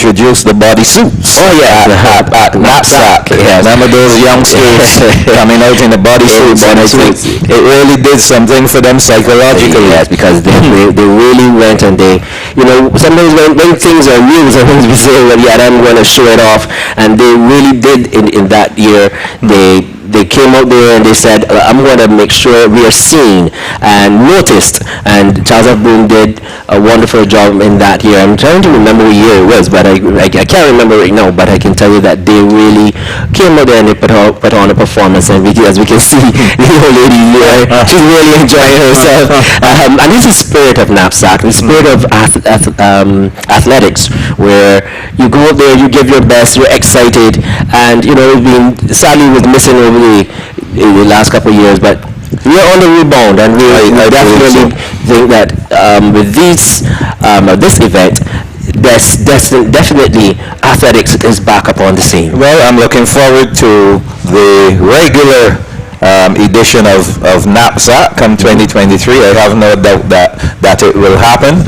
introduced the bodysuits. Oh yeah, at NAPSACbb. Yes. Remember those youngsters coming out in the bodysuits, and I think it really did something for them psychologically. Yes, because they really went, and they, sometimes when things are new, sometimes we say, well, yeah, I'm going to show it off, and they really did in that year. They came out there and they said, I'm going to make sure we are seen and noticed. And Charles F. Boone did a wonderful job in that year. I'm trying to remember what year it was, but I can't remember right now. But I can tell you that they really came out there and they put on a performance. And as we can see, the old lady here, she's really enjoying herself. And it's the spirit of NAPSACbb, the spirit of athletics, where you go out there, you give your best, you're excited, and sadly was missing over the last couple of years, but we're on the rebound, and I definitely think that with this event, definitely athletics is back up on the scene. Well, I'm looking forward to the regular edition of NAPSACbb come 2023. I have no doubt that it will happen.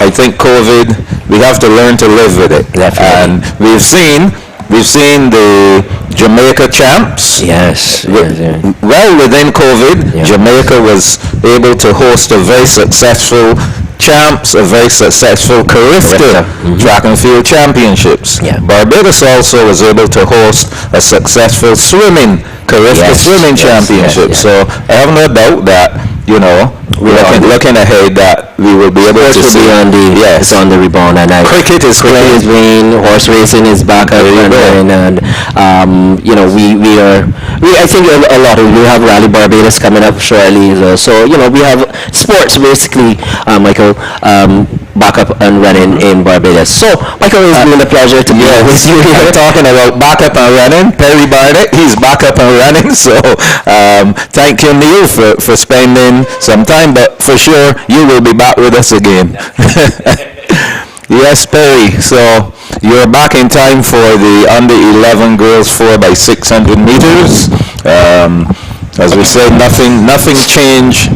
I think COVID, we have to learn to live with it. Definitely. And we've seen the Jamaica champs. Yes. Well, within COVID, Jamaica was able to host a very successful champs, a very successful Carifta track and field championships. Barbados also was able to host a successful Carifta swimming championship. So I have no doubt that, we're looking ahead that we will be able to see on the rebound, and cricket is playing, horse racing is back up, and I think a lot of we have Rally Barbados coming up shortly, so we have sports basically, Michael, back up and running in Barbados. So Michael, it's been a pleasure to be with you here. Talking about back up and running, Perry Barnett, he's back up and running, so thank you, Neil, for spending some time, but for sure you will be back with us again. Yes, Perry, so you're back in time for the under 11 girls 4x600 meters. As we said, nothing changed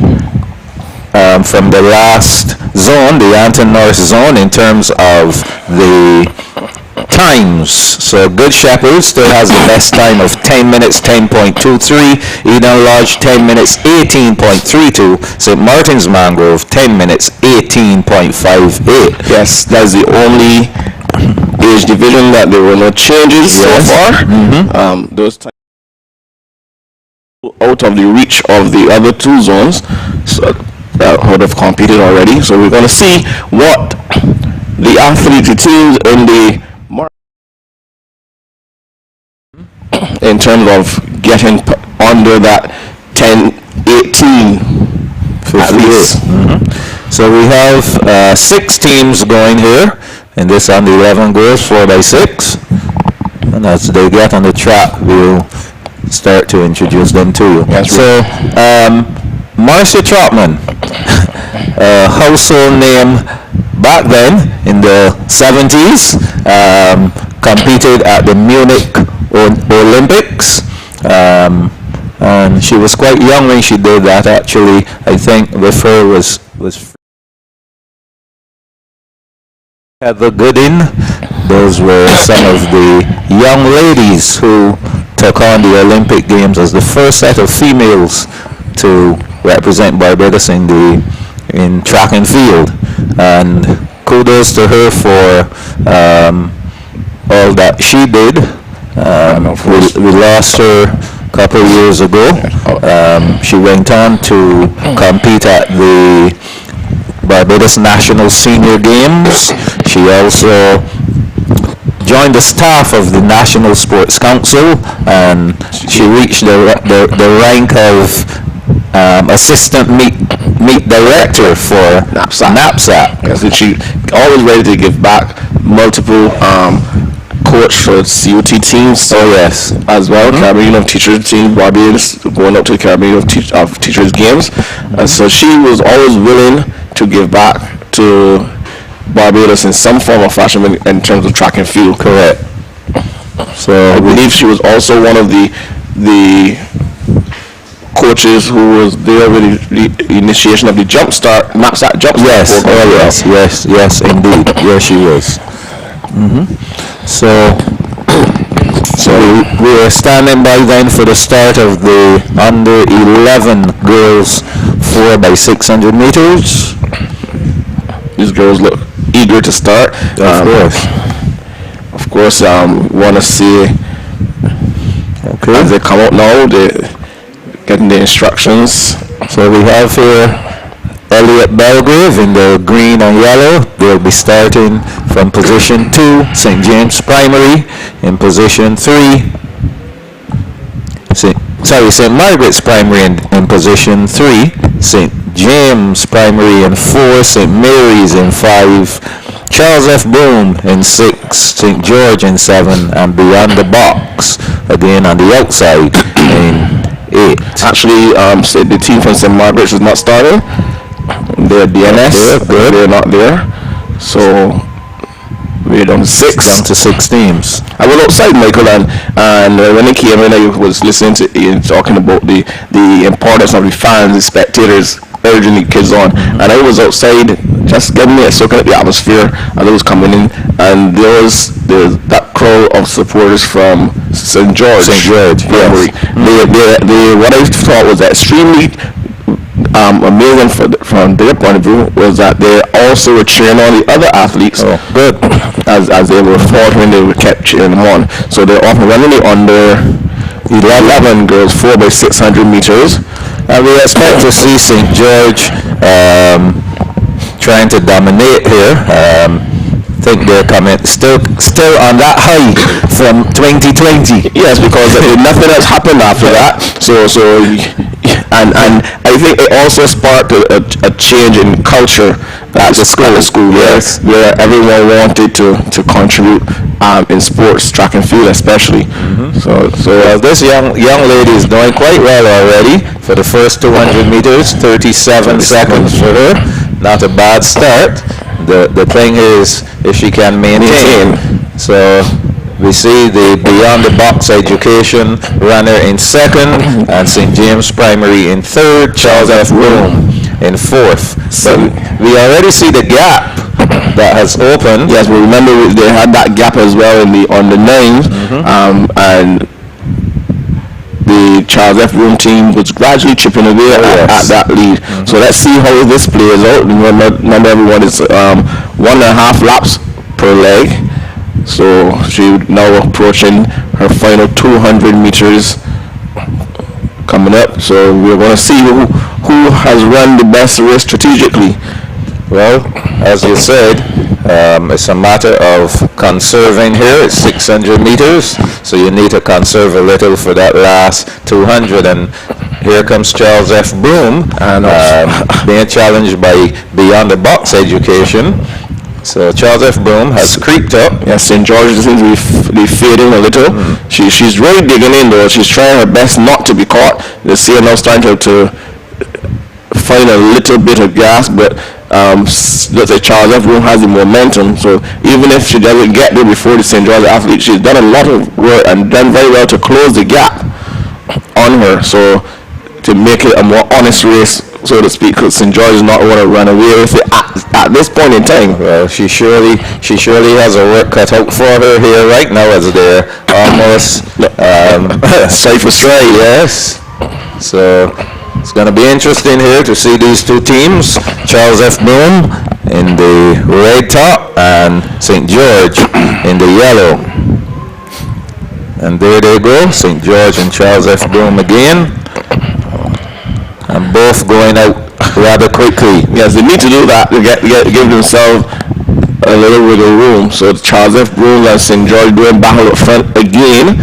from the last zone, the Anton Norris zone, in terms of the times. So Good Shepherd still has the best time of 10 minutes 10.23, Eden Lodge 10 minutes 18.32, St. Martin's Mangrove 10 minutes 18.58. Yes, that's the only age division that there were no changes so far. Those times out of the reach of the other two zones, so that would have competed already. So we're going to see what the athletes, the teams in the in terms of getting under that 10-18 at least. So we have 6 teams going here, and this under 11 girls 4x6, and as they get on the track, we'll start to introduce them to you. So Marcia Trotman, a household name back then in the 70s, competed at the Munich Olympics, and she was quite young when she did that. Actually, I think with her was Heather Goodin. Those were some of the young ladies who took on the Olympic Games as the first set of females to represent Barbados in track and field. And kudos to her for all that she did. We lost her a couple of years ago. She went on to compete at the Barbados National Senior Games. She also joined the staff of the National Sports Council, and she reached the rank of assistant meet director for NAPSACbb. Yes, she always ready to give back. Multiple coach for COT teams. Oh yes, as well. Caribbean of Teachers team, Barbados going up to the Caribbean of Teachers games, and so she was always willing to give back to Barbados in some form or fashion in terms of track and field. Correct. So I believe she was also one of the coaches who was there with the initiation of the Jumpstart, NAPSACbb Jumpstart Yes, program. yes, indeed. Yes, she was. So, we are standing by then for the start of the under 11 girls 4 by 600 meters. These girls look eager to start. Of course, want to see as they come out now, they getting the instructions. So we have here Elliot Belgrave in the green and yellow. They'll be starting from position 2, St. James Primary. In position 3, St. Margaret's Primary in position 3, St. James Primary in 4, St. Mary's in 5, Charles F. Boone in 6, St. George in 7, and Beyond the Box, again on the outside, in 8. Actually, the team from St. Margaret's is not starting. They're DNS. They're not there. So we're down to 6. Down to 6 teams. I was outside, Michael, and when he came in, I was listening to Ian talking about the importance of the fans, the spectators, urging the kids on. And I was outside just getting me soaking up the atmosphere as I was coming in, and there was that crowd of supporters from St. George. Yes. What I thought was extremely amazing from their point of view was that they also were cheering on the other athletes. Good. As they were faltering, they were kept cheering them on. So they're off and running the under 11 girls 4 by 600 meters. And we expect to see St. George trying to dominate here. I think they're coming still on that high from 2020. Yes, because nothing has happened after that. And I think it also sparked a change in culture at the school, yes, where everyone wanted to contribute in sports, track and field especially. So this young lady is doing quite well already for the first 200 meters, 37 seconds for her. Not a bad start. The thing is if she can maintain. So we see the Beyond the Box Education runner in 2nd, and St. James Primary in 3rd, Charles F. Boone in 4th. So we already see the gap that has opened. Yes, but remember they had that gap as well on the 9s, and the Charles F. Boone team was gradually chipping away at that lead. So let's see how this plays out. Remember everyone is 1.5 laps per leg. So she now approaching her final 200 meters coming up. So we're going to see who has run the best race strategically. Well, as you said, it's a matter of conserving here. It's 600 meters, so you need to conserve a little for that last 200. And here comes Charles F. Boone, and being challenged by Beyond the Box Education. So Charles F. Boone has creeped up. Yes, St. George seems to be fading a little. She's really digging in though. She's trying her best not to be caught. The sea now starting to find a little bit of gas, but let's say Charles F. Boone has the momentum. So even if she doesn't get there before the St. George athlete, she's done a lot of work and done very well to close the gap on her. So to make it a more honest race, so to speak, because St. George is not going to run away with it at this point in time. Well, she surely has a work cut out for her here right now, as they're almost stride for stride. Yes. So it's going to be interesting here to see these two teams. Charles F. Boone in the red top and St. George in the yellow. And there they go, St. George and Charles F. Boone again. And both going out rather quickly. Yes, they need to do that to give themselves a little wiggle room. So Charles F. Boone and St. George doing battle up front again.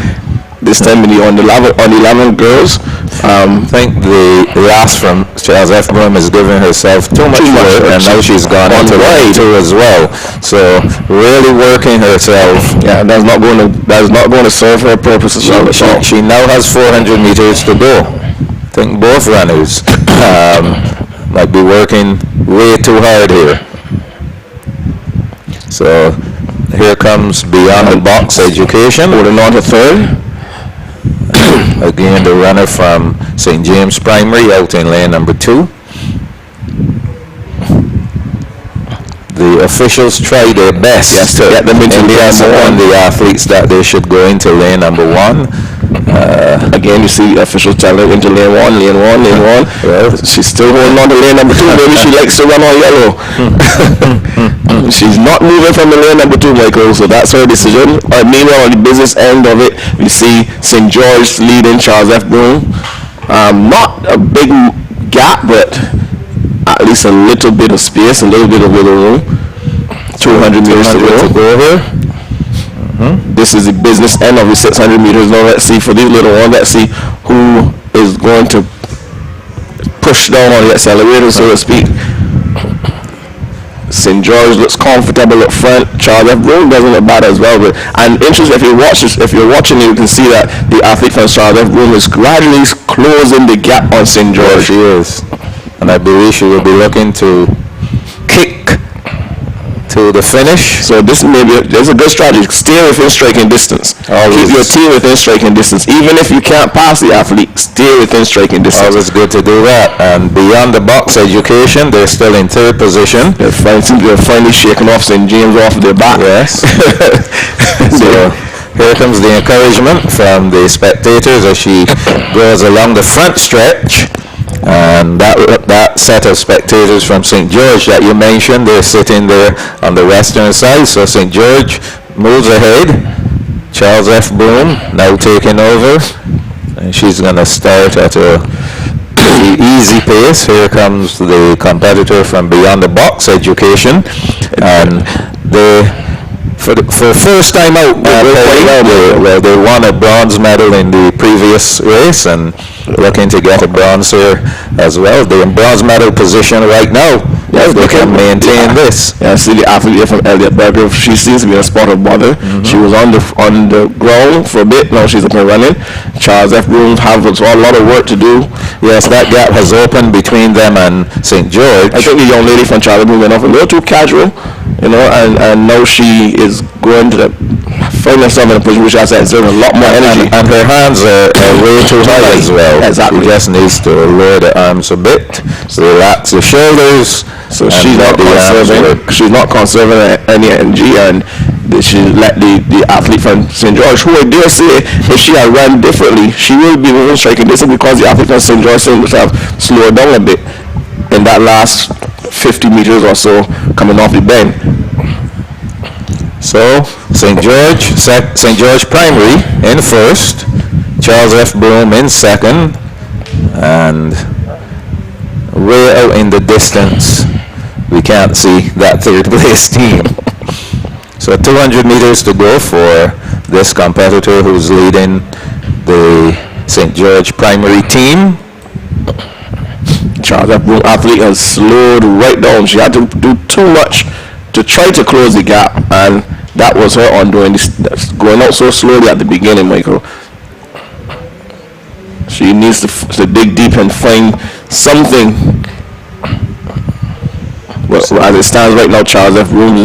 This time on the 11 girls. I think the last from Charles F. Boone is giving herself too much work, and now she's gone into line 2 as well. So really working herself. Yeah, that's not going to serve her purpose as well. She now has 400 meters to go. I think both runners might be working way too hard here. So here comes Beyond the Box Education. Holding on to 3rd. Again, the runner from St. James Primary out in lane number 2. The officials try their best to get them into lane impress number upon one. the athletes that they should go into lane number 1. Again, you see officials telling her into lane 1, lane 1, lane 1. Well, She's still holding on to lane number 2. Maybe she likes to run on yellow. She's not moving from the lane number 2, Michael, so that's her decision. Meanwhile, on the business end of it, we see St. George leading Charles F. Broome. Not a big gap, but at least a little bit of space, a little bit of wiggle room. 200 meters to go here. This is the business end of the 600 meters. Now let's see for these little ones. Let's see who is going to push down on the accelerator, so to speak. St. George looks comfortable up front. Charles F. Broome doesn't look bad as well. But and interesting, if you're watching, you can see that the athlete from Charles F. Broome is gradually closing the gap on St. George. she is. And I believe she will be looking to kick to the finish. So this there's a good strategy. Stay within striking distance. Always. Keep your team within striking distance. Even if you can't pass the athlete, stay within striking distance. Always good to do that. And beyond the box education, they're still in 3rd position. They're finally shaking off St. James off their back. Yes. So here comes the encouragement from the spectators as she goes along the front stretch. And that set of spectators from St. George that you mentioned, they're sitting there on the western side. So St. George moves ahead. Charles F. Broome now taking over. And she's going to start at a easy pace. Here comes the competitor from beyond the box education. And for first time out, they won a bronze medal in the previous race and looking to get a bronze here as well. They're in bronze medal position right now. Yes, they can maintain this. Yeah, I see the athlete here from Elliott Berger. She seems to be in a spot of bother. She was on the ground for a bit. Now she's up and running. Charles F. Broome has a lot of work to do. Yes, that gap has opened between them and St. George. I think the young lady from Charles F. Broome went off a little too casual, and now she is going to find herself in a position which has to exert a lot more energy. And her hands are way too high as well. Exactly. She just needs to lower the arms a bit, relax the shoulders. So she's not conserving any energy, and she let the athlete from St. George, who I dare say, if she had run differently, she will be within striking distance, because the athlete from St. George seems to have slowed down a bit in that last 50 meters or so coming off the bend. So St. George Primary in first, Charles F. Broome in second, and way out in the distance we can't see that 3rd place team. So 200 meters to go for this competitor who's leading the St. George Primary team. Charles F. Broome athlete has slowed right down. She had to do too much to try to close the gap, and that was her undoing, going out so slowly at the beginning, Michael. She needs to dig deep and find something. Well, as it stands right now, Charles F. Broome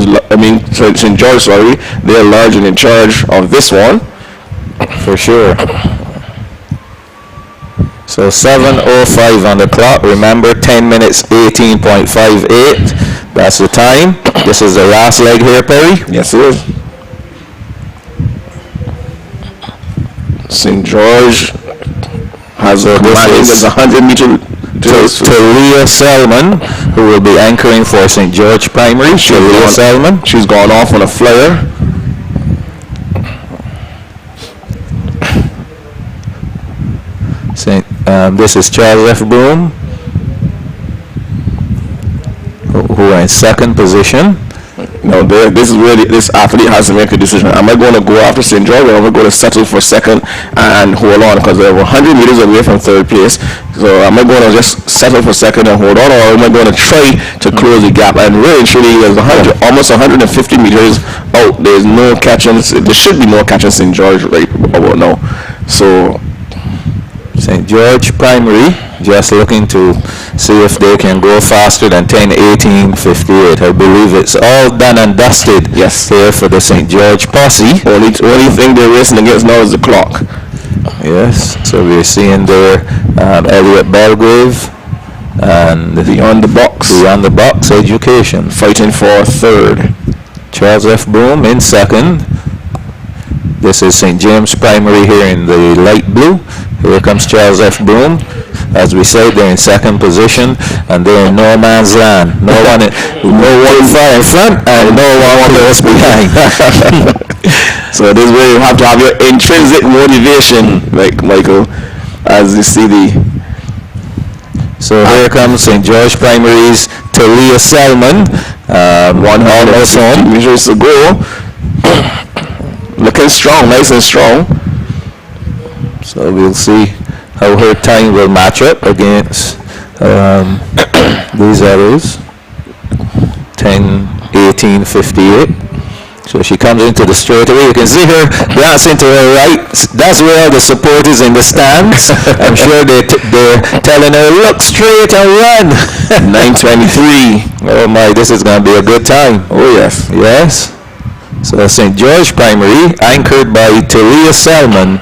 St. George, they're large and in charge of this one. For sure. So 7:05 on the clock. Remember, 10 minutes 18.58. That's the time. This is the last leg here, Perry. Yes, it is. St. George has a 100 meter to Leah Selman, who will be anchoring for St. George Primary. Selman. She's gone off on a flyer. This is Charles F. Broome, who are in second position. No, this is really, this athlete has to make a decision. Am I going to go after St. George, or am I going to settle for second and hold on, because they're 100 meters away from 3rd place? So am I going to just settle for second and hold on, or am I going to try to close the gap? And really, truly, there's almost 150 meters out. There's no catching. There should be no catching St. George right about now. So St. George Primary just looking to see if they can go faster than 10:18:58. I believe it's all done and dusted. Yes. Here for the St. George posse. Only thing they're racing against now is the clock. Yes, so we're seeing there Elliot Belgrave and Beyond the Box. Beyond the Box Education. Fighting for third. Charles F. Boom in second. This is St. James Primary here in the light blue. Here comes Charles F. Boom. As we said, they're in second position, and they're in no man's land. No one far in front, and no one close behind. So this is where you have to have your intrinsic motivation, like Michael, as you see the. So here comes St. George Primary's Talia Selman, one almost home. Meters to go. Looking strong, nice and strong. So we'll see how her time will match up against these others. 10:18:58. So she comes into the straightaway. You can see her glancing to her right. That's where all the supporters in the stands. I'm sure they're telling her, look straight and run. 9:23. Oh my, this is going to be a good time. Oh yes. Yes. So St. George Primary, anchored by Talia Selman,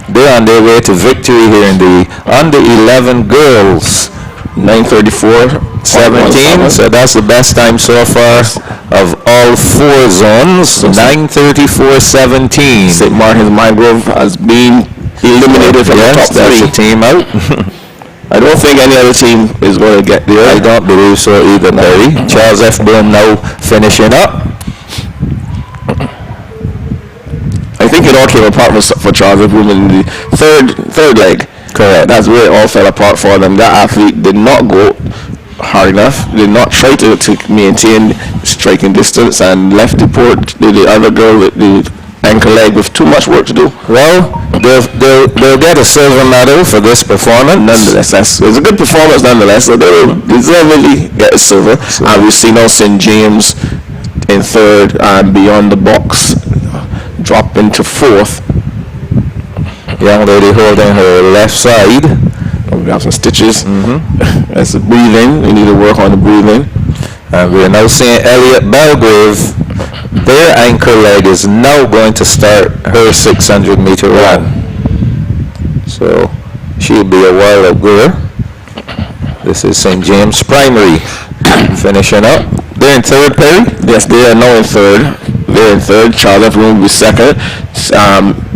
they're on their way to victory here in the under 11 girls. 9:34:17. So that's the best time so far of all four zones. 9:34:17. St. Martin's Mangrove has been eliminated from the top that's three. the team out. I don't think any other team is going to get there. I don't believe so either, Barry. Charles F. Boom now finishing up. I think it all came apart for Charles F. Boom in the third leg. Correct. That's where it all fell apart for them. That athlete did not go hard enough, did not try to maintain striking distance, and left the other girl with the ankle leg with too much work to do. Well, they'll get a silver medal for this performance. Nonetheless, it's a good performance nonetheless, so they will deservedly get a silver. And we see now St. James in third, and Beyond the Box drop into fourth. Young lady holding her left side. We have some stitches. That's the breathing. We need to work on the breathing. And we're now seeing Elliot Belgrave. Their ankle leg is now going to start her 600-meter run. So she'll be a while up there. This is St. James Primary finishing up. They're in third, Perry? Yes, they are now in third. They're in third. Charles F. Boom will be second.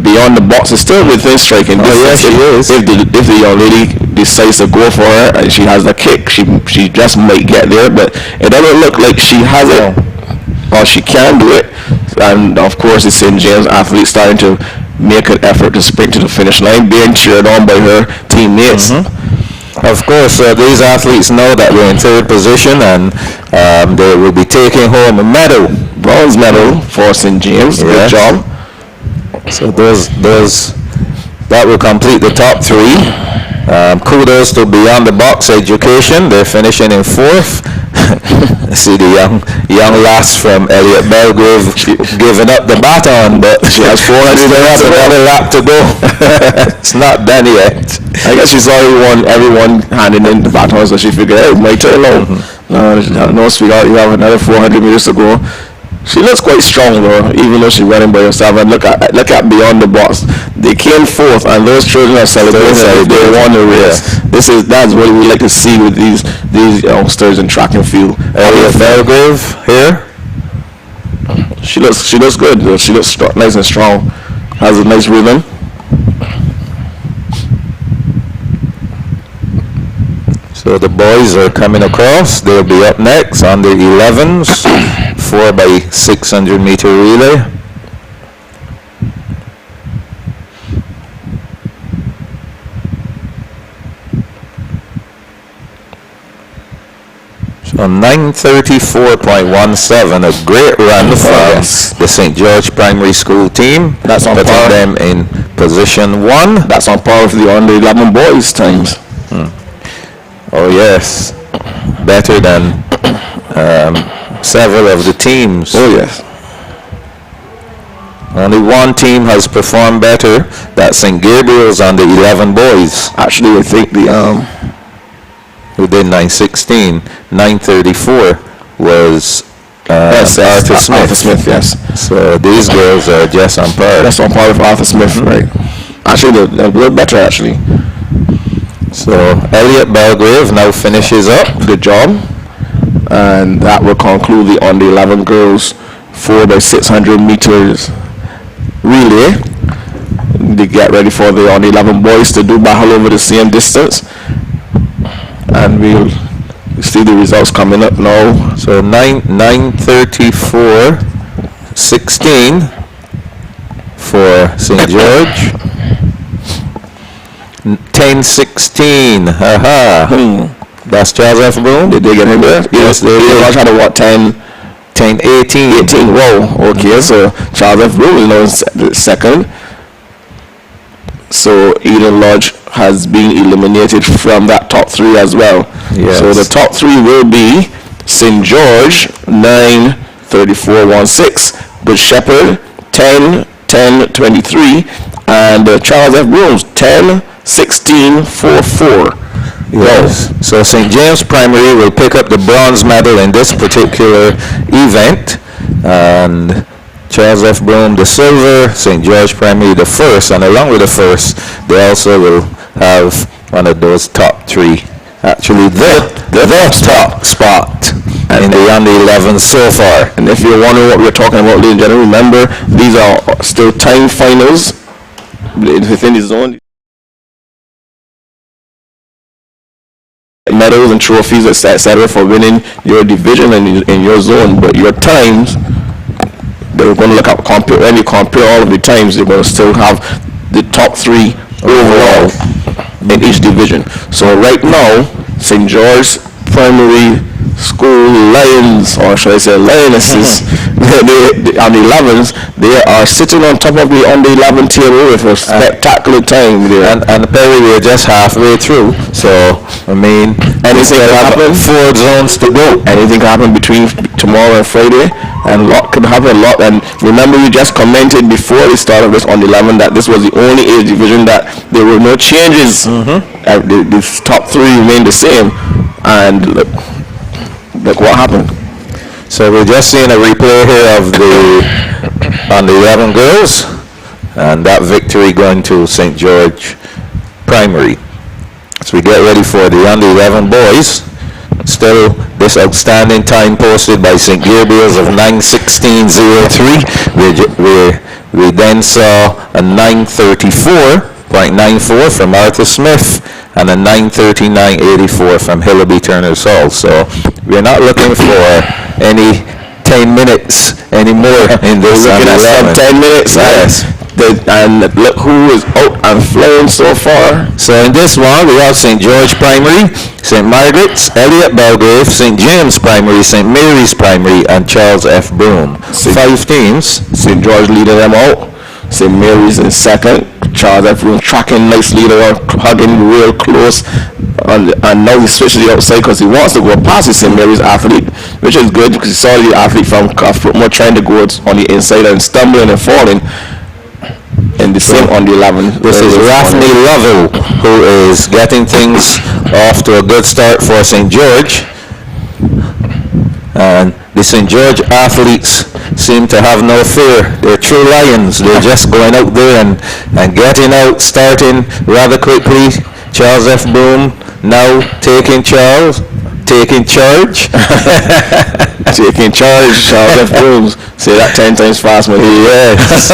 Beyond the Box is still within striking distance. Yes, she is. If the young lady decides to go for her and she has the kick, she just might get there, but it doesn't look like she has it, or she can do it. And of course, it's St. James athlete starting to make an effort to sprint to the finish line, being cheered on by her teammates. Of course, these athletes know that we're in third position, and they will be taking home a medal. Bronze medal for St. James. Yes. Good job. So that will complete the top three. Kudos to Beyond the Box Education. They're finishing in fourth. See the young lass from Elliot Belgrave giving up the baton, but she has 400 another lap to go. It's not done yet. I guess she saw everyone handing in the baton, so she figured, hey, my turn now. No, sweetheart, you have another 400 meters to go. She looks quite strong though, even though she's running by herself. And look at Beyond the Box. They came fourth, and those children are celebrating like they won the race. That's what we like to see with these youngsters in track and field. Elliot Belgrave here. She looks good though. She looks nice and strong. Has a nice rhythm. So the boys are coming across. They'll be up next on the 11s, 4x600 meter relay. So 9:34.17, a great run from the St. George Primary School team. That's on putting par. them in position 1. That's on par with the under 11 boys times. Oh yes, better than several of the teams. Oh yes. Only one team has performed better. That's St. Gabriel's on the 11 boys. Actually, I think Who did 9:16. 9:34 was Arthur Smith. Arthur Smith, yes. So these girls are just on par. That's on par with Arthur Smith, right? Actually, they're a little better, actually. So Elliot Belgrave now finishes up. Good job. And that will conclude the under 11 girls 4x600 meters relay. They get ready for the under 11 boys to do battle over the same distance. And we'll see the results coming up now. So 9:34:16 for St. George. 10:16. Haha. That's Charles F. Broom. Did they get him there? Yes, they did. They had a what, 10? 10:18. 18. Whoa. Okay, so Charles F. Broom is now second. So Eden Lodge has been eliminated from that top three as well. Yes. So the top three will be St. George 9:34:16, Good Shepherd 10:10:23, and Charles F. Brooms 10:16:44. Yes. So St. James Primary will pick up the bronze medal in this particular event, and Charles F. Broom the silver, St. George Primary the first, and along with the first, they also will have one of those top three. Actually, the top spot in the under 11 so far. And if you're wondering what we're talking about, ladies and gentlemen, remember these are still time finals within the zone. Medals and trophies, etc., for winning your division and in your zone, but your times, they're going to look at when you compare all of the times, you're going to still have the top three overall in each division. So right now, St. George Primary School Lions, or should I say Lionesses, on the 11s, they are sitting on top of the under 11 table with a spectacular time there. And Perry, we're just halfway through, so I mean, anything can happen. 4 zones to go. Anything can happen between tomorrow and Friday, and a lot could happen. And remember, we just commented before the start of this on the 11 that this was the only age division that there were no changes. The top three remained the same, and look what happened. So we're just seeing a replay here of the under 11 girls, and that victory going to St. George Primary. So we get ready for the under 11 boys. Still this outstanding time posted by St. Gabriel's of 9:16:03. We then saw a 9:34.94 from Arthur Smith and a 9:39.84 from Hillaby Turner's Hall. So we're not looking for any 10 minutes anymore in this. We're looking at some 10 minutes. Yes. And look who is out and flying so far. So in this one, we have St. George Primary, St. Margaret's, Elliot Belgrave, St. James Primary, St. Mary's Primary, and Charles F. Broom. 5 teams. St. George leading them out. St. Mary's in second. Charles F. Broom tracking nicely. They were hugging real close. And now he switched to the outside because he wants to go past the St. Mary's athlete, which is good because he saw the athlete from Cuthbert trying to go on the inside and stumbling and falling. And the same on the 11. This is Rafney Lovell, who is getting things off to a good start for St. George. And the St. George athletes seem to have no fear. They're true lions. They're just going out there and getting out, starting rather quickly. Charles F. Broom now taking charge. Taking charge, Charles F. Brooms. Say that 10 times fast, man. Yes.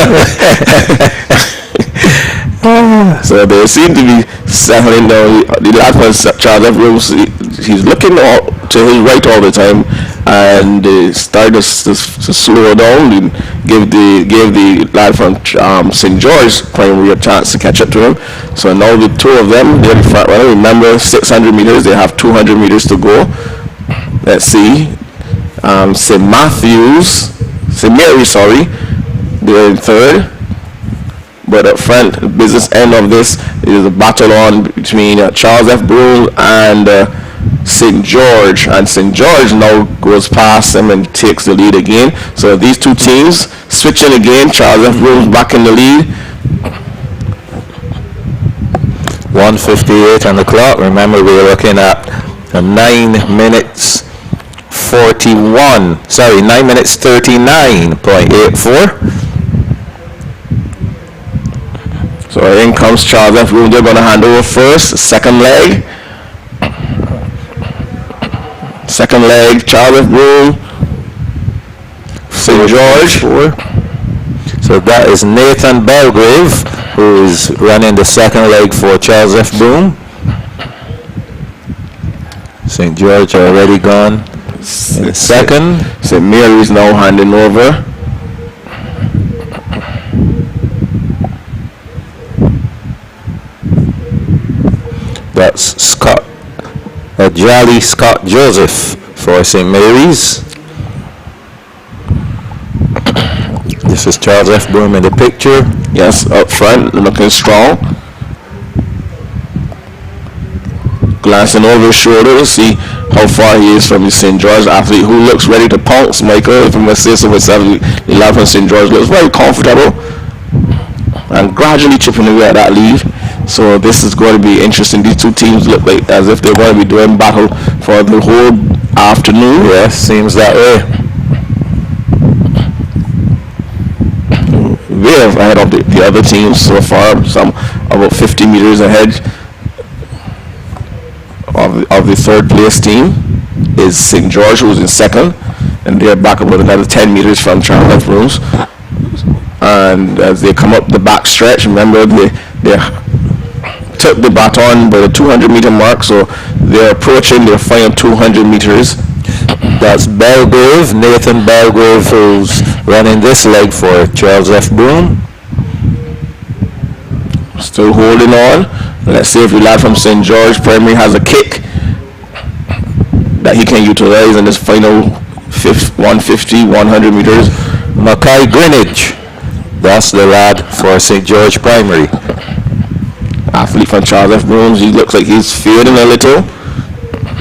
So they seem to be settling down. The last one, Charles F. Brooms, he's looking to his right all the time, and they started to slow down and give the lad from St. George Primary a chance to catch up to him. So now the two of them, they're the front runner. Remember, 600 meters, they have 200 meters to go. Let's see. St. Mary, they're in third. But up front, the business end of this is a battle on between Charles F. Broom and St. George. And St. George now goes past them and takes the lead again. So these two teams switching again. Charles F. Broom back in the lead. 1:58 on the clock. Remember, we were looking at 9 minutes 39.84. So in comes Charles F. Broom. They're going to hand over first. Second leg. Second leg, Charles F. Broom. St. George. So that is Nathan Belgrave, who is running the second leg for Charles F. Broom. St. George already gone in second. St. Mary's now handing over. That's Jolly Scott Joseph for St. Mary's. This is Charles F. Broom in the picture. Yes, up front, looking strong. Glancing over his shoulder to see how far he is from the St. George athlete who looks ready to pounce. Michael, if I must say so myself, the lad from St. George looks very comfortable and gradually chipping away at that lead. So this is going to be interesting. These two teams look like as if they're going to be doing battle for the whole afternoon. Yes, seems that way. Way ahead of the other teams so far, some about 50 meters ahead of the third place team is St. George, who's in second, and they're back about another 10 meters from Charles F. Broom's. And as they come up the back stretch, remember they took the baton by the 200-meter mark, so they're approaching their final 200 meters. That's Belgrave, Nathan Belgrave, who's running this leg for Charles F. Broom. Still holding on. Let's see if the lad from St. George Primary has a kick that he can utilize in this final 150, 100 meters. Mackay Greenwich, that's the lad for St. George Primary. Athlete from Charles F. Broom. He looks like he's fading a little.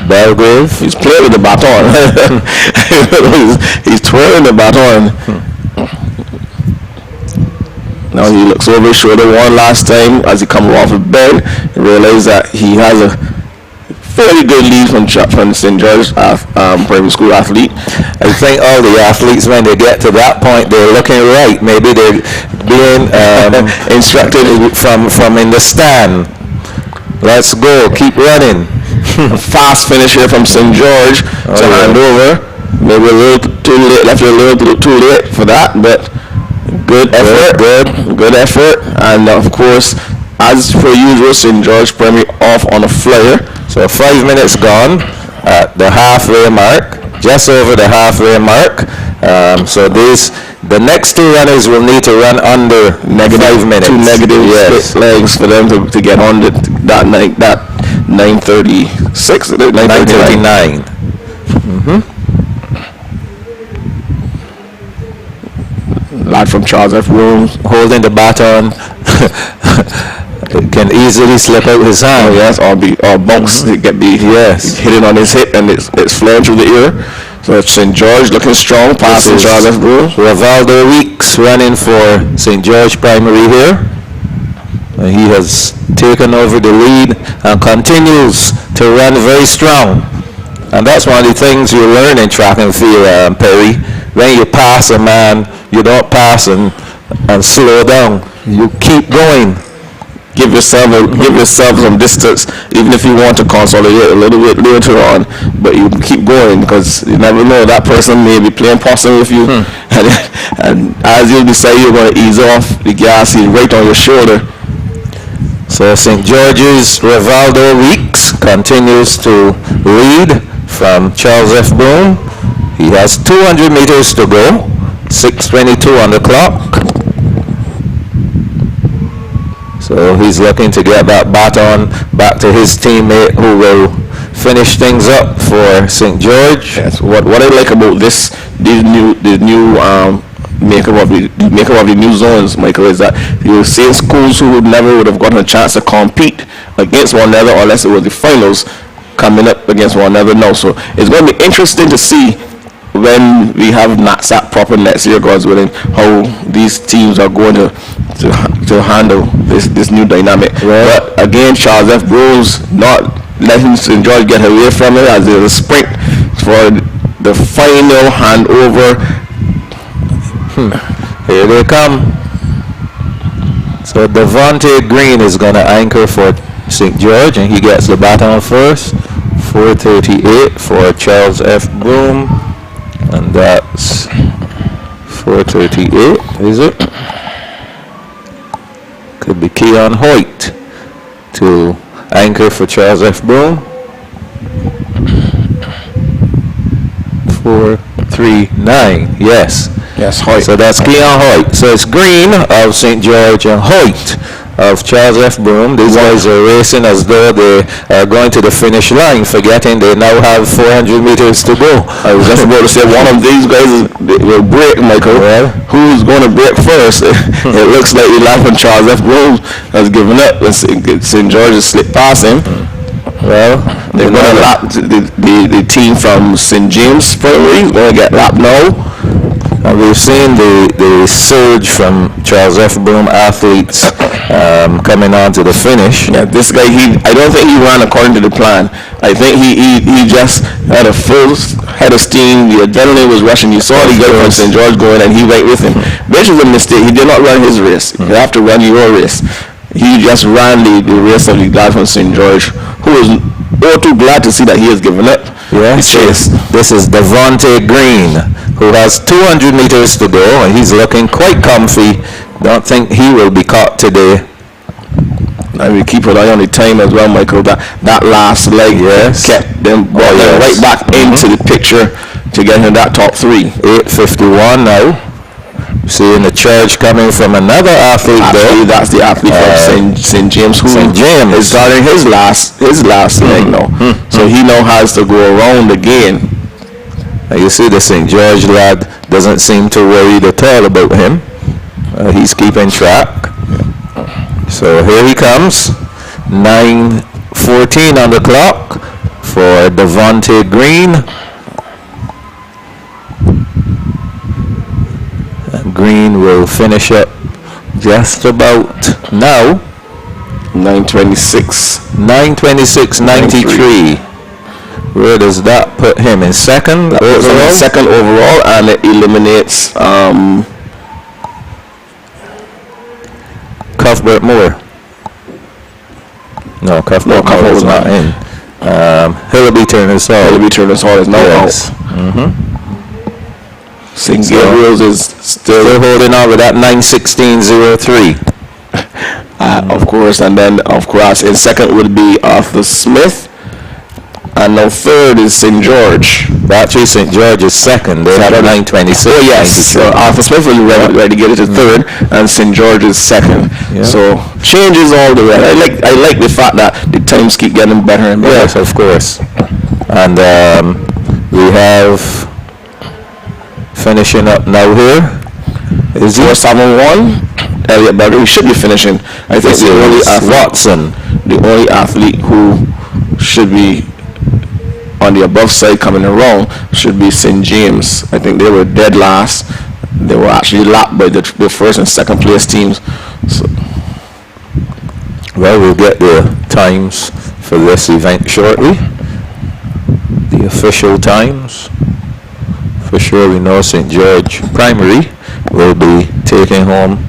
Belgrave, he's playing with the baton. he's twirling the baton. Now he looks over his shoulder one last time as he comes off the bed. He realizes that he has a fairly good lead from St. George primary school athlete. I think all the athletes, when they get to that point, they're looking right. Maybe they're being instructed from in the stand. Let's go, keep running. A fast finish here from St. George to hand over. Maybe a little too late, left it a little too late for that, but good effort. Good effort. And of course, as per usual, St. George Primary off on a flyer. So 5 minutes gone at the halfway mark, just over the halfway mark. So the next two runners will need to run under -5 minutes. Two negative legs for them to get on that 9:36, 9:39. Lad from Charles F. Broom holding the baton. It can easily slip out his hand. Yes, or bumps hitting on his hip and it's flowing through the ear. So that's St. George looking strong, passing Charles F. Broom. Rivaldo Weeks running for St. George Primary here. He has taken over the lead and continues to run very strong. And that's one of the things you learn in track and field, Perry. When you pass a man, you don't pass and slow down. You keep going. Give yourself some distance, even if you want to consolidate a little bit later on. But you keep going because you never know, that person may be playing possum with you, and as you decide you're going to ease off, the gas is right on your shoulder. So St. George's Rivaldo Weeks continues to lead from Charles F. Broom. He has 200 meters to go, 6:22 on the clock. So he's looking to get that baton back to his teammate who will finish things up for St. George. Yes, what I like about the new makeup of the new zones, Michael, is that you'll see schools who would have gotten a chance to compete against one another unless it was the finals coming up against one another now. So it's going to be interesting to see when we have NAPSACbb proper next year, God's willing, how these teams are going to handle this new dynamic. Right. But again, Charles F. Broom's not letting St. George get away from it as there's a sprint for the final handover. Here they come. So Devontae Green is going to anchor for St. George, and he gets the baton first. 4:38 for Charles F. Broom, and that's 4:38, is it? Could be Keon Hoyt to anchor for Charles F. Broom. 4:39, yes. Yes, Hoyt. So that's Keon Hoyt. So it's Green of St. George and Hoyt of Charles F. Broom. These guys are racing as though they are going to the finish line, forgetting they now have 400 meters to go. I was just about to say one of these guys will break, Michael. Well, who's going to break first? It looks like the last one, Charles F. Broom, has given up. St. George has slipped past him. well, They're going to lap the team from St. James Primary. Is going to get lapped now. and we've seen the surge from Charles F. Broom athletes coming on to the finish. Yeah, this guy, I don't think he ran according to the plan. I think he just had a full head of steam. The adrenaline was rushing. You saw the guy from St. George going, and he went with him. Which is a mistake. He did not run his race. You have to run your race. He just ran the race of the guy from St. George, who was all too glad to see that he has given up. Yes, this is Devontae Green, who has 200 meters to go, and he's looking quite comfy. Don't think he will be caught today. I mean, keep an eye on the time as well, Michael. That last leg kept them right back into the picture to get into that top three. 8:51 now. Seeing the charge coming from another athlete there. That's the athlete from St. James, who St. James is starting his last leg now. So he now has to go around again. You see the St. George lad doesn't seem too worried at all about him. He's keeping track. So here he comes. 9:14 on the clock for Devontae Green. Green will finish up just about now. 9:26. 9:26.93. Where does that put him? In second overall? Second overall, and it eliminates Cuthbert Moore. No, Cuthbert Moore is not in. Hillaby Turner's Hall. Hillaby Turner's Hall is now out. St. Gabriel's is Still holding on with that 9:16.03. Of course, and then of course in second would be Arthur Smith, and now third is St. George. Actually, St. George is second. They had a 9:26. Oh yes, Arthur Smith was ready to get it to third, and St. George is second. Yeah. So changes all the way. I like the fact that the times keep getting better and better. Yes, of course. And we have finishing up now here. Is he 471? Elliot Berger, he should be finishing. I think the only Watson. The only athlete who should be on the above side coming around should be St. James. I think they were dead last. They were actually lapped by the first and second place teams. So. Well, we'll get the times for this event shortly. The official times. For sure, we know St. George Primary will be taking home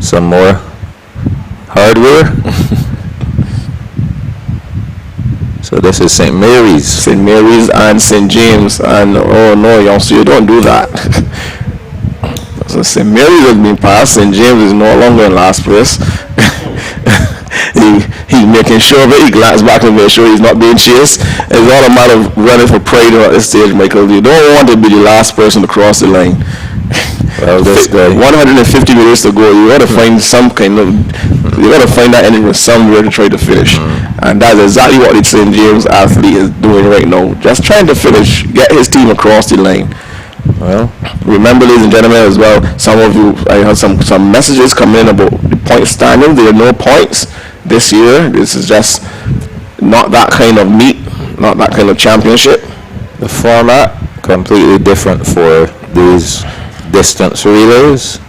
some more hardware. So this is St. Mary's. St. Mary's and St. James, and oh no, youngster, you don't do that. So St. Mary's has been passed. St. James is no longer in last place. He's making sure of it. He glanced back to make sure he's not being chased. It's all a matter of running for pride at this stage, Michael. You don't want to be the last person to cross the line. Well, this guy. 150 meters to go. You got to find some kind of. You got to find that enemy somewhere to try to finish, and that's exactly what the St. James athlete is doing right now. Just trying to finish, get his team across the line. Well, remember, ladies and gentlemen, as well, some of you, I had some messages come in about the point standing. There are no points this year. This is just not that kind of meet, not that kind of championship. the format completely different for these distance relays.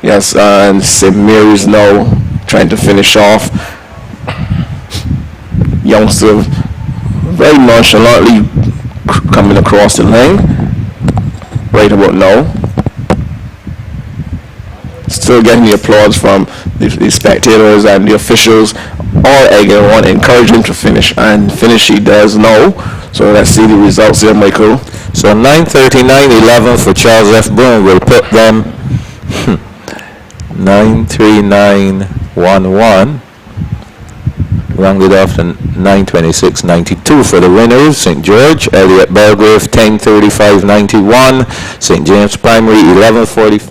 Yes, and St. Mary's now trying to finish off. Youngster very nonchalantly coming across the line. right about now. Still getting the applause from the spectators and the officials, all egging on, encouraging him to finish, and finish he does now. So let's see the results here, Michael. So 9:39.11 for Charles F. Broom will put them 9:39.11. Rounded off to 9:26.92 for the winners. St. George, Elliott Belgrave 10:35.91. St. James Primary 11:44.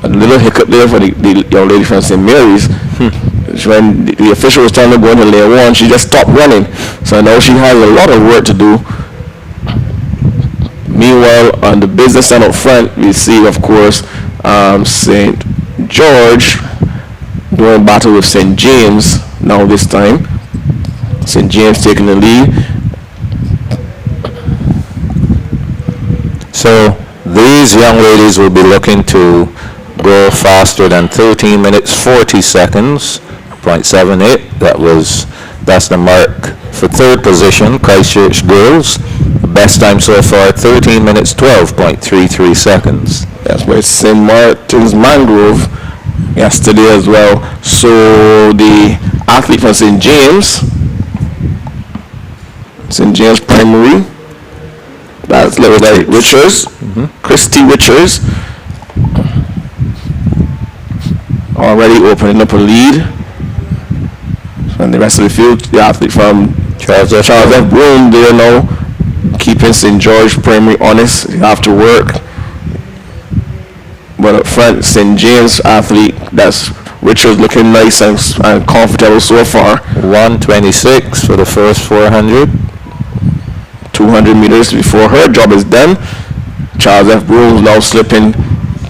A little hiccup there for the young lady from St. Mary's. When the official was telling her to go into layer one, she just stopped running. So now she has a lot of work to do. Meanwhile, on the business end up front, we see, of course, St. George doing battle with St. James now this time. St. James taking the lead. So these young ladies will be looking to go faster than 13 minutes 40 seconds, 0.78. That's the mark for third position. Christchurch girls, best time so far 13 minutes 12.33 seconds. That's by St. Martin's Mangrove yesterday as well. So the athlete from St. James Primary, that's like Richards, Christy Richards, already opening up a lead. And the rest of the field, the athlete from Charles F. Broom, they now keeping St. George Primary honest. You have to work. But up front, St. James athlete, that's Richards, looking nice and comfortable so far. 1:26 for the first 400. 200 meters before her job is done. Charles F. Broom now slipping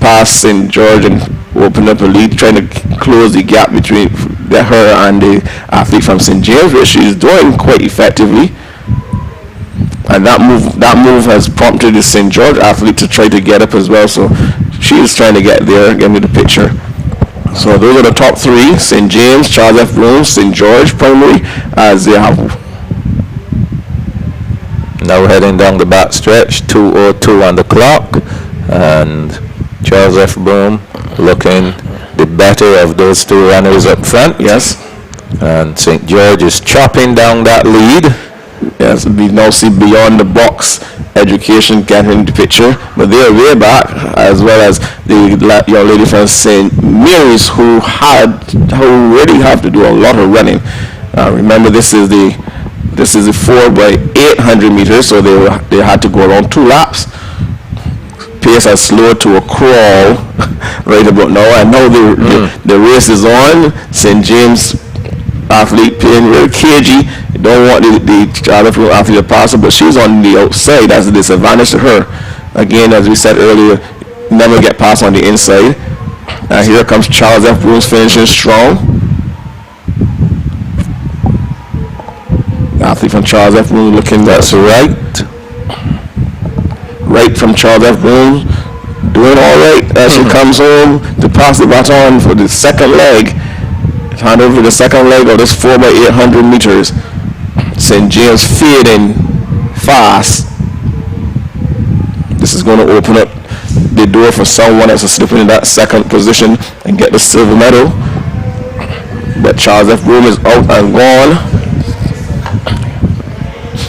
past St. George and open up a lead, trying to close the gap between her and the athlete from St. James, which she's doing quite effectively. And that move has prompted the St. George athlete to try to get up as well. So she is trying to get there. Get me the picture. So those are the top three: St. James, Charles F. Broom, St. George Primary, as they have. Now heading down the back stretch, 2:02 on the clock, and Charles F. Broom looking the better of those two runners up front. Yes. And St. George is chopping down that lead. Yes, we now see beyond the box education getting into the picture, but they are way back, as well as the young lady from St. Mary's who really have to do a lot of running. Remember, this is the 4 by 800 meters, so they had to go around 2 laps. Pace has slowed to a crawl right about now, and now the race is on. St. James athlete playing real cagey. Don't want the other athlete to pass her, but she's on the outside. That's a disadvantage to her. Again, as we said earlier, never get past on the inside. And here comes Charles F. Brooms finishing strong. The athlete from Charles F. Brooms looking. That's right. Right from Charles F. Brooms, doing all right as she comes home to pass the baton for the second leg. Hand over the second leg of this 4 by 800 meters. St. James fading fast. This is going to open up the door for someone else to slip in that second position and get the silver medal. But Charles F. Broom is out and gone.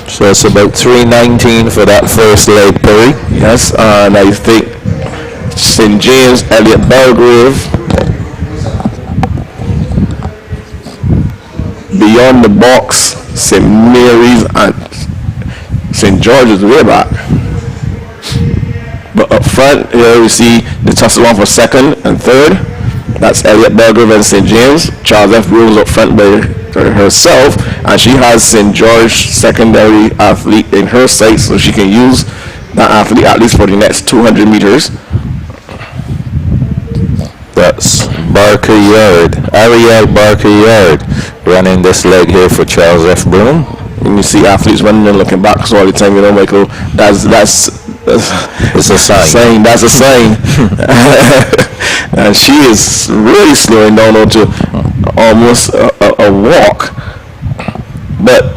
So it's about 3:19 for that first leg, Perry. Yes, and I think St. James, Elliot Belgrave, beyond the box, St. Mary's and St. George's way back. But up front, here we see the tussle one for second and third. That's Elliot Belgrave and St. James. Charles F. Rose up front by herself, and she has St. George secondary athlete in her sight, so she can use that athlete at least for the next 200 meters. That's Barker Yard, Ariel Barker Yard, running this leg here for Charles F. Broom. When you see athletes running and looking back all the time, you know, Michael, that's it's a sign. That's a sign. And she is really slowing down to almost a walk. But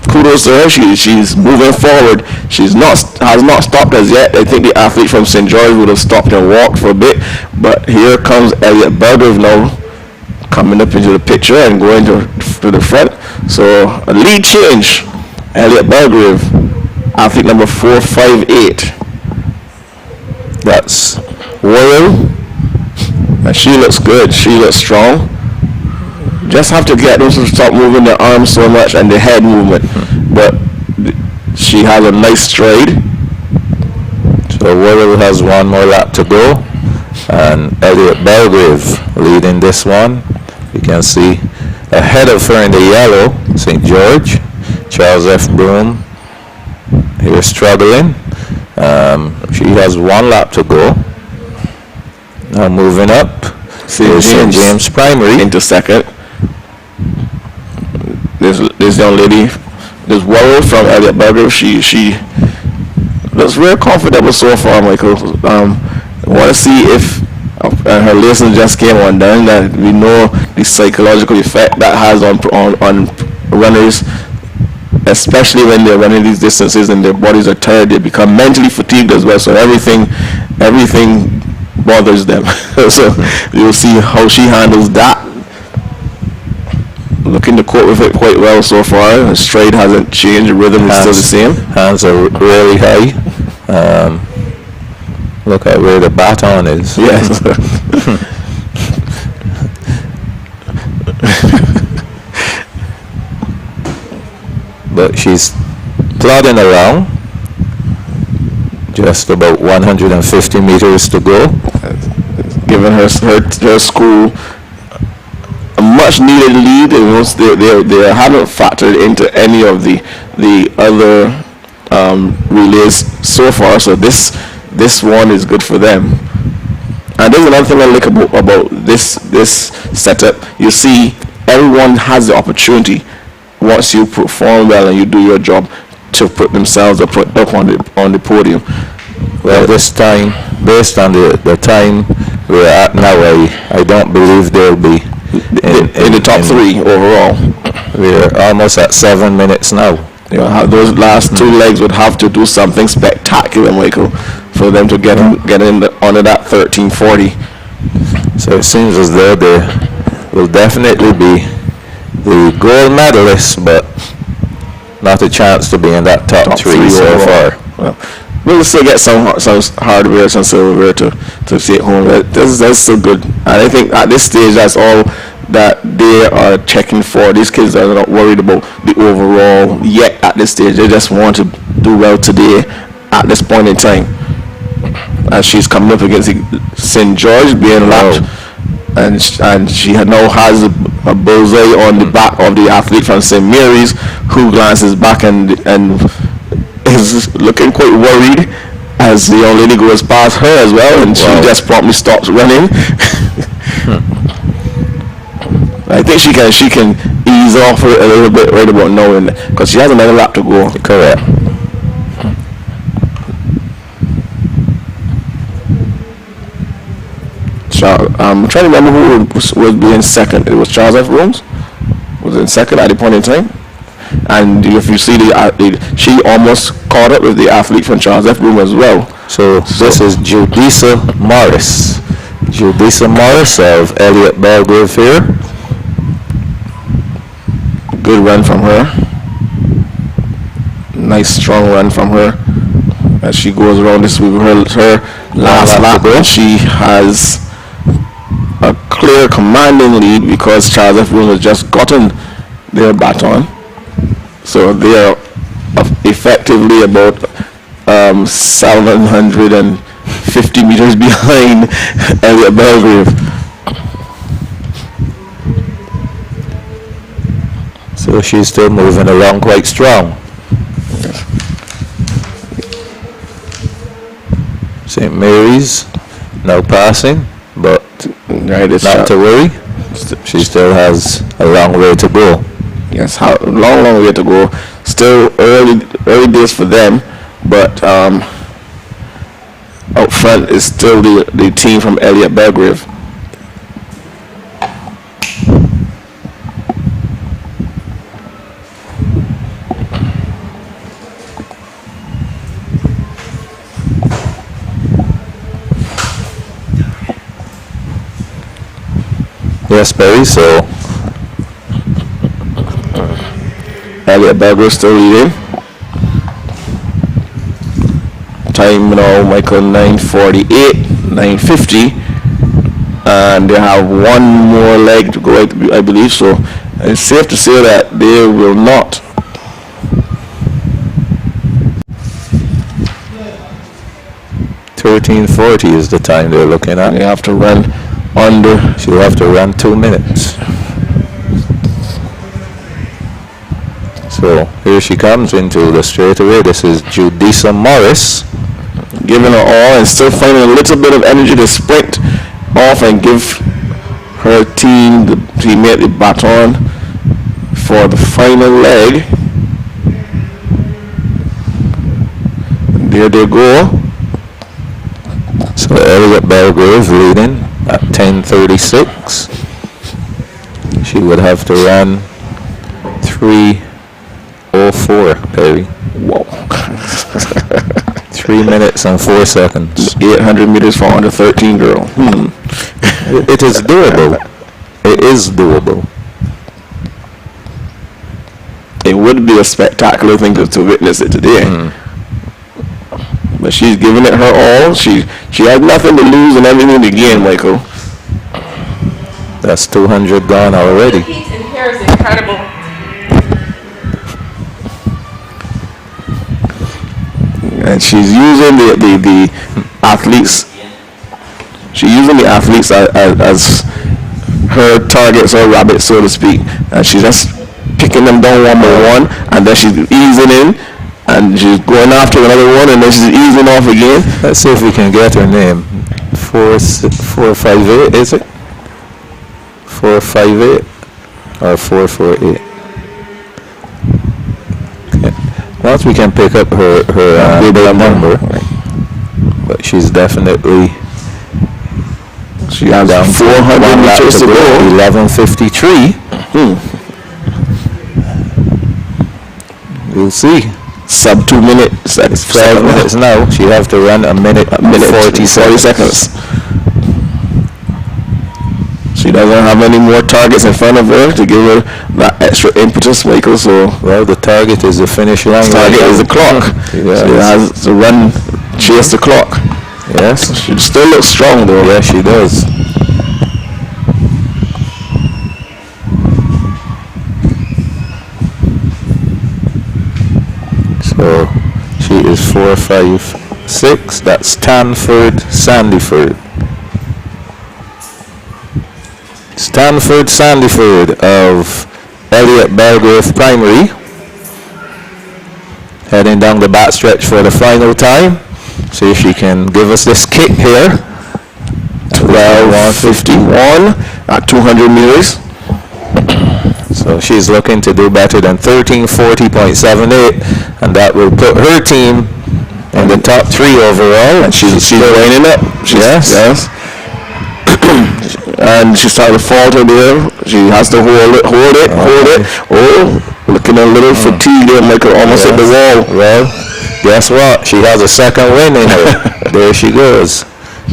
kudos to her. She's moving forward. Has not stopped as yet. I think the athlete from St. George would have stopped and walked for a bit. But here comes Elliot Belgrave now coming up into the picture and going to the front. So a lead change. Elliot Belgrave, athlete number 458. That's Worrell. And she looks good. She looks strong. Just have to get them to stop moving their arms so much and the head movement. But she has a nice stride. So Worrell has one more lap to go, and Elliot Belgrave leading this one. You can see ahead of her in the yellow, St. George. Charles F. Broom here struggling. She has one lap to go. Now moving up, St. James Primary into second. This young lady, this Worrell from Elliot Belgrave, she looks very comfortable so far, Michael. I want to see if her lesson just came undone, that we know the psychological effect that has on runners, especially when they're running these distances and their bodies are tired. They become mentally fatigued as well, so everything bothers them. So you'll see how she handles that. Looking to cope with it quite well so far. Her stride hasn't changed, the rhythm is still the same. Hands are really high. Look at where the baton is. Yes. But she's plodding around. Just about 150 meters to go. Giving her school a much needed lead. They haven't factored into any of the other relays so far, so this one is good for them. And there's another thing I like about this setup. You see, everyone has the opportunity, once you perform well and you do your job, to put themselves up on the podium. Well, this time, based on the time we're at now, I don't believe they'll be in the top 3 overall. We're almost at 7 minutes now. You know, those last 2 legs would have to do something spectacular, Michael, for them to get in under that 13:40. So it seems as though they will definitely be the gold medalists, but not a chance to be in that top three so overall. far. Well, we'll still get some hardware, some silverware to take home. That's so good. And I think at this stage, that's all that they are checking for. These kids are not worried about the overall yet at this stage. They just want to do well today at this point in time. As she's coming up against St. George being lapped, and she now has a bullseye on the back of the athlete from St. Mary's, who glances back and is looking quite worried as the young lady goes past her as well, and she just promptly stops running. I think she can ease off a little bit right about now, because she has another lap to go. Correct. I'm trying to remember who was being second. It was Charles F. Rooms was in second at the point in time, and if you see she almost caught up with the athlete from Charles F. Rooms as well. So this is Judisa Morris. Judisa Morris of Elliott Belgrave here. Good run from her. Nice strong run from her. As she goes around this with her last lap, she has a clear commanding lead because Charles F. Rooms has just gotten their baton. So they are effectively about 750 meters behind Elliott Belgrave. So she's still moving along quite strong. St. Mary's now passing, but not to worry. She still has a long way to go. Yes, long way to go. Still early days for them, but out front is still the team from Elliott Belgrave. Yes, Perry, so Elliott Belgrave still leading. Time now, Michael, 9:48, 9:50, and they have one more leg to go, I believe. So it's safe to say that they will not. $13:40 is the time they're looking at. They have to run under. She'll have to run 2 minutes. So here she comes into the straightaway. This is Judisa Morris, giving her all and still finding a little bit of energy to sprint off and give her teammate the baton for the final leg. And there they go. So Elliott Belgrave leading at 10:36. She would have to run 3:04, Perry. Whoa. 3 minutes and 4 seconds. 800 meters for under 13 girl. It is doable. It is doable. It would be a spectacular thing to witness it today. But she's giving it her all. She has nothing to lose and everything to gain, Michael. That's 200 gone already. The heat in here is incredible. And she's using the athletes. She's using the athletes as her targets or rabbits, so to speak. And she's just picking them down one by one, and then she's easing in, and she's going after another one, and then she's easing off again. Let's see if we can get her name. 458, is it? 458 or 448? Okay. Once we can pick up her number, but she's definitely. She has down 400 meters to go. 11:53. We'll see. Sub 2 minutes. That's 5 minutes now. She have to run a minute 40 seconds. doesn't have any more targets in front of her to give her that extra impetus, Michael. So Well, the target is the finish line. target is the clock. Yes. She has to run, chase the clock. Yes. She still looks strong though. Yes, she does. So she is 4.56. That's Stanford Sandyford. Stanford Sandyford of Elliott Belgrave Primary. Heading down the backstretch for the final time. See if she can give us this kick here. 12:51 at 200 meters. So she's looking to do better than 13:40.78, and that will put her team in the top 3 overall. And she's lining up. Yes. And she started to falter there. She has to hold it. Oh, looking a little fatigued there, Michael. Almost hit the wall. Well, guess what? She has a second win in her. There she goes.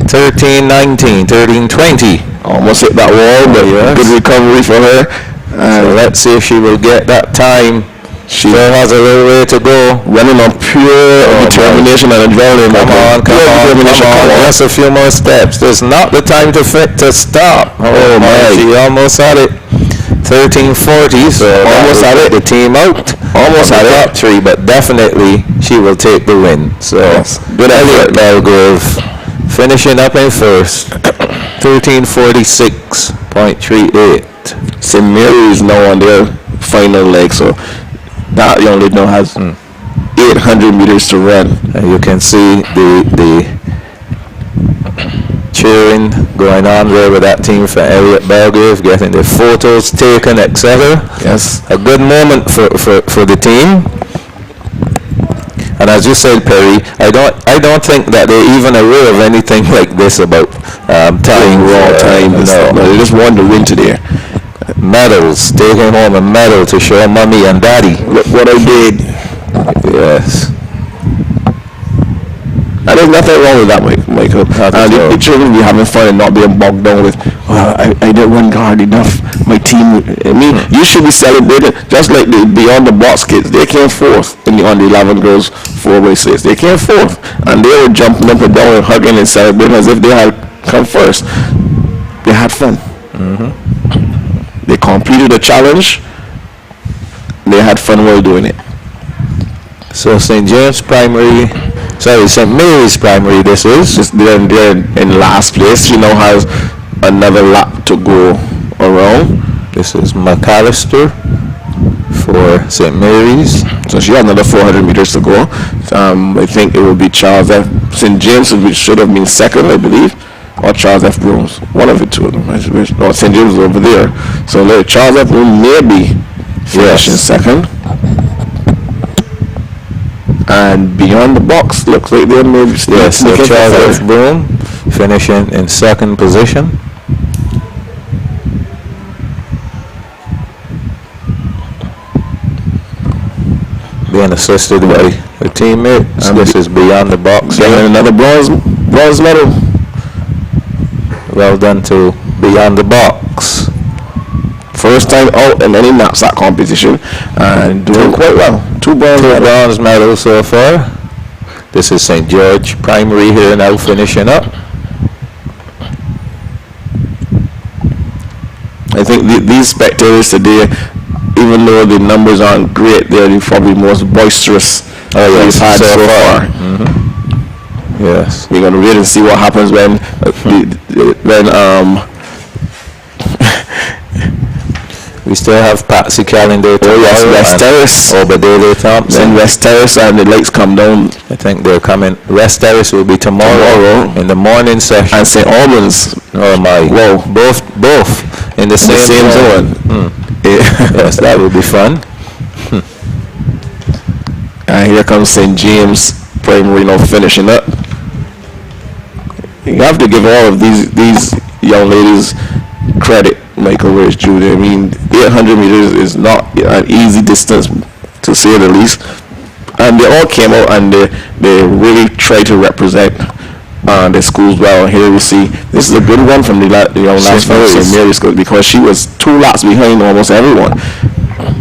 13:19, 13:20. Almost hit that wall, but good recovery for her. So let's see if she will get that time. She still has a little way to go. Running on pure determination and adrenaline. Come on. Just a few more steps. There's not the time to stop. Oh my. She almost had it. 13:40. So almost had it. The team out. Almost had it. Top 3, but definitely she will take the win. So good Elliott Belgrave finishing up in first. 13:46.38. St. Mary is now on their final leg, so that young lady now has 800 meters to run. And you can see the cheering going on there with that team for Elliott Belgrave, getting their photos taken, etc. Yes. A good moment for the team. And as you said, Perry, I don't think that they're even aware of anything like this about time, raw time. No, they just want to win today. Medals, taking home a medal to show mommy and daddy. Look what I did. Yes. And there's nothing wrong with that, Michael. And the children be having fun and not being bogged down with, I didn't run hard enough. My team, you should be celebrating just like the beyond the box kids. They came fourth in the under 11 girls 4x6. They came fourth, and they were jumping up and down and hugging and celebrating as if they had come first. They had fun. They completed the challenge. They had fun while doing it. So St. Mary's Primary, this is. They're in last place. She now has another lap to go around. This is McAllister for St. Mary's. So she has another 400 meters to go. I think it will be Charles F. St. James should have been second, I believe, or Charles F. Brooms. One of the two of them. No, St. James is over there. So Charles F. Brooms may be finishing second. And beyond the box, looks like they're maybe so Charles F. Broom finishing in second position. Being assisted by a teammate. This is beyond the box. Getting another bronze medal. Well done to Beyond the Box. First time out in any knapsack competition and doing quite well. Two bronze medals so far. This is St. George Primary here now finishing up. I think these spectators today, even though the numbers aren't great, they're the probably most boisterous we've had so far. Yes. We're going to wait and see what happens when we still have Patsy Calendar tomorrow. West Terrace. Obadiah Thompson. Then West Terrace and the lights come down. I think they're coming. West Terrace will be tomorrow in the morning session. And St. Albans. Oh my. Whoa. Both in the same zone. Yes, that will be fun. And here comes St. James Primary now finishing up. You have to give all of these young ladies credit, Michael, where it's due. I mean, 800 meters is not an easy distance, to say the least. And they all came out and they really tried to represent the schools well. Here we see this is a good one from the young lass from St. Mary's School, because she was 2 laps behind almost everyone,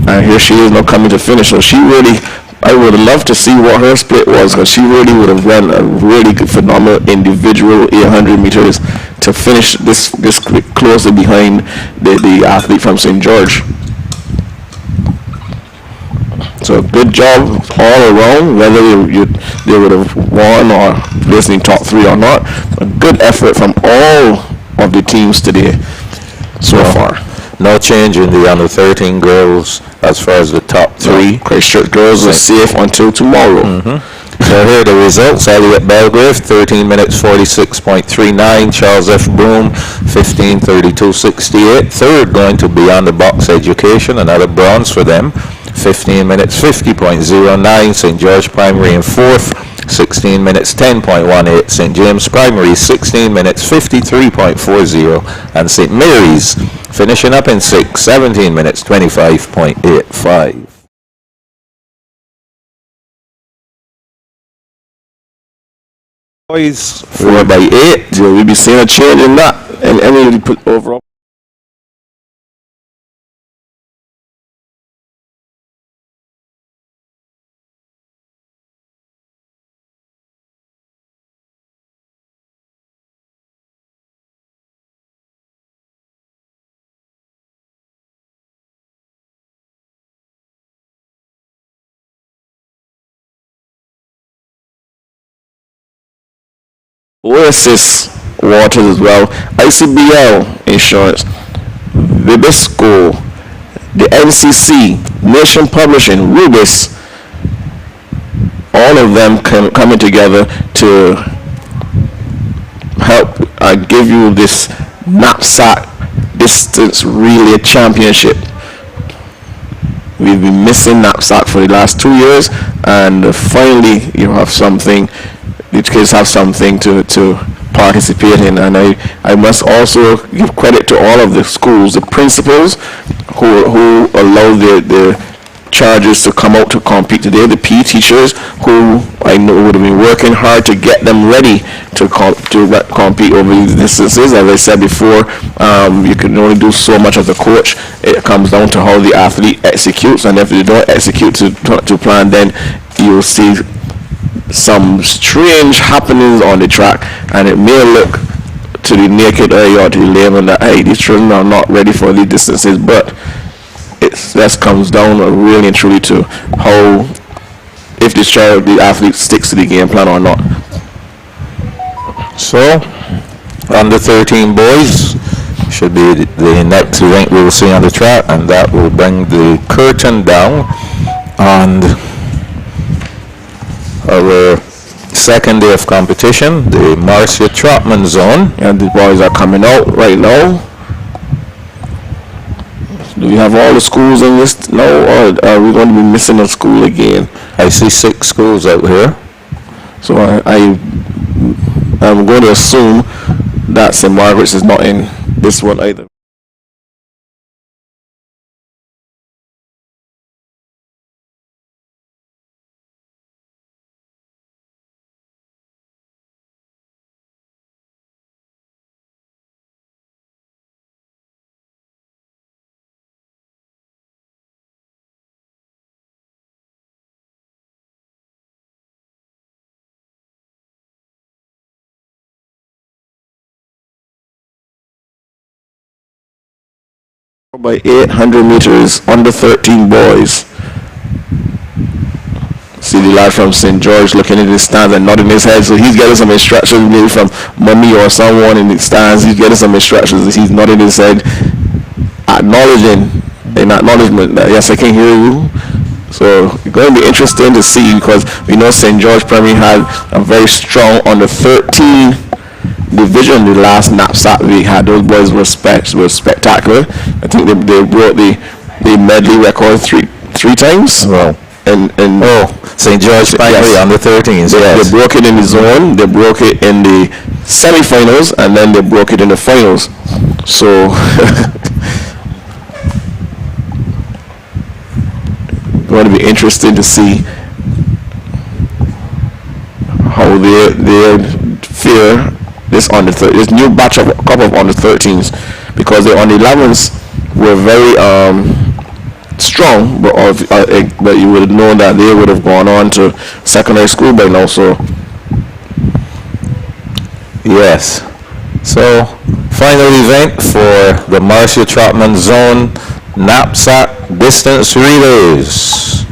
and here she is now coming to finish. So she really, I would love to see what her split was, because she really would have run a really good, phenomenal individual 800 meters to finish this closely behind the athlete from St. George. So good job all around, whether they would have won or placed in top 3 or not. A good effort from all of the teams today so far. No change in the under 13 girls as far as the top 3. Christchurch girls are safe until tomorrow. So here are the results. Elliot Belgrave, 13 minutes 46.39. Charles F. Broom, 15:32.68. Third going to Beyond the Box Education, another bronze for them, 15 minutes 50.09. St. George Primary in fourth, 16 minutes 10.18. St. James Primary, 16 minutes 53.40. And St. Mary's finishing up in sixth, 17 minutes 25.85. Boys, 4x8. So we'll be seeing a change in that, and any overall. Oasis Waters as well, ICBL Insurance, Vibisco, the NCC, Nation Publishing, Rubis, all of them coming together to help give you this NAPSAC Distance Relay Championship. We've been missing NAPSAC for the last 2 years, and finally you have something. The kids have something to participate in, and I must also give credit to all of the schools, the principals who allow the charges to come out to compete today, the PE teachers who I know would have been working hard to get them ready to compete over these distances. As I said before, you can only do so much as a coach. It comes down to how the athlete executes, and if they don't execute to plan, then you'll see some strange happenings on the track, and it may look to the naked eye or to the layman that, hey, these children are not ready for these distances, but that comes down really and truly to how, if the athlete sticks to the game plan or not. so under 13 boys should be the next event we will see on the track, and that will bring the curtain down on our second day of competition, the Marcia Trotman Zone. And the boys are coming out right now. Do we have all the schools in this now, or are we going to be missing a school again? I see 6 schools out here. So I'm going to assume that St. Margaret's is not in this one either. By 800 meters, under 13 boys. See the lad from St. George looking in the stands and nodding his head, so he's getting some instructions maybe from mommy or someone in the stands. He's getting some instructions, he's nodding his head, acknowledging, in acknowledgement that yes, I can hear you. So it's going to be interesting to see, because we know St. George Primary had a very strong under 13 division. The last NAPSAC we had, those boys were spectacular. I think they broke the medley record three times. Well, and St. George Primary under 13s. They broke it in the zone, they broke it in the semi-finals, and then they broke it in the finals. So going to be interesting to see how they fear this new batch of couple of under 13s, because the under 11s were very strong, but you would have known that they would have gone on to secondary school by now. So Yes. So, final event for the Marcia Trotman Zone knapsack distance relays.